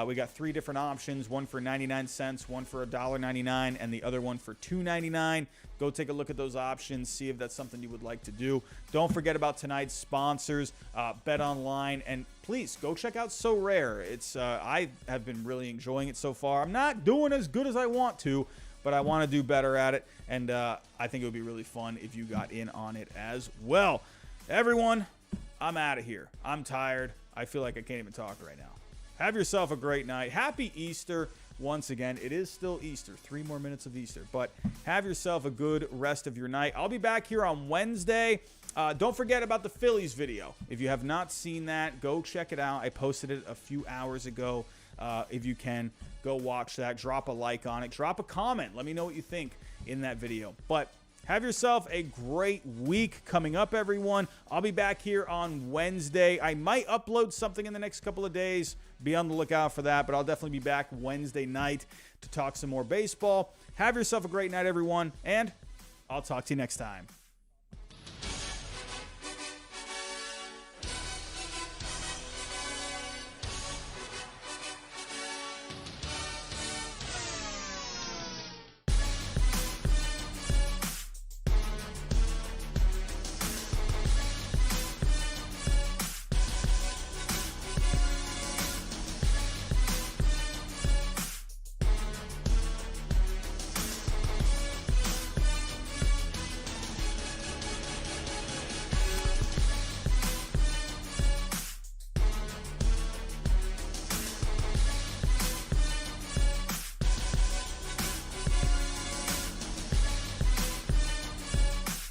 We got 3 different options, one for 99 cents, one for $1.99, and the other one for $2.99. Go take a look at those options, see if that's something you would like to do. Don't forget about tonight's sponsors, BetOnline, and please go check out Sorare. I have been really enjoying it so far. I'm not doing as good as I want to, but I want to do better at it, and I think it would be really fun if you got in on it as well. Everyone, I'm out of here. I'm tired. I feel like I can't even talk right now. Have yourself a great night. Happy Easter. Once again, it is still Easter. 3 more minutes of Easter, but have yourself a good rest of your night. I'll be back here on Wednesday. Don't forget about the Phillies video. If you have not seen that, go check it out. I posted it a few hours ago. If you can, go watch that. Drop a like on it. Drop a comment. Let me know what you think. in that video. But have yourself a great week coming up, everyone. I'll be back here on Wednesday. I might upload something in the next couple of days. Be on the lookout for that, but I'll definitely be back Wednesday night to talk some more baseball. Have yourself a great night, everyone, and I'll talk to you next time.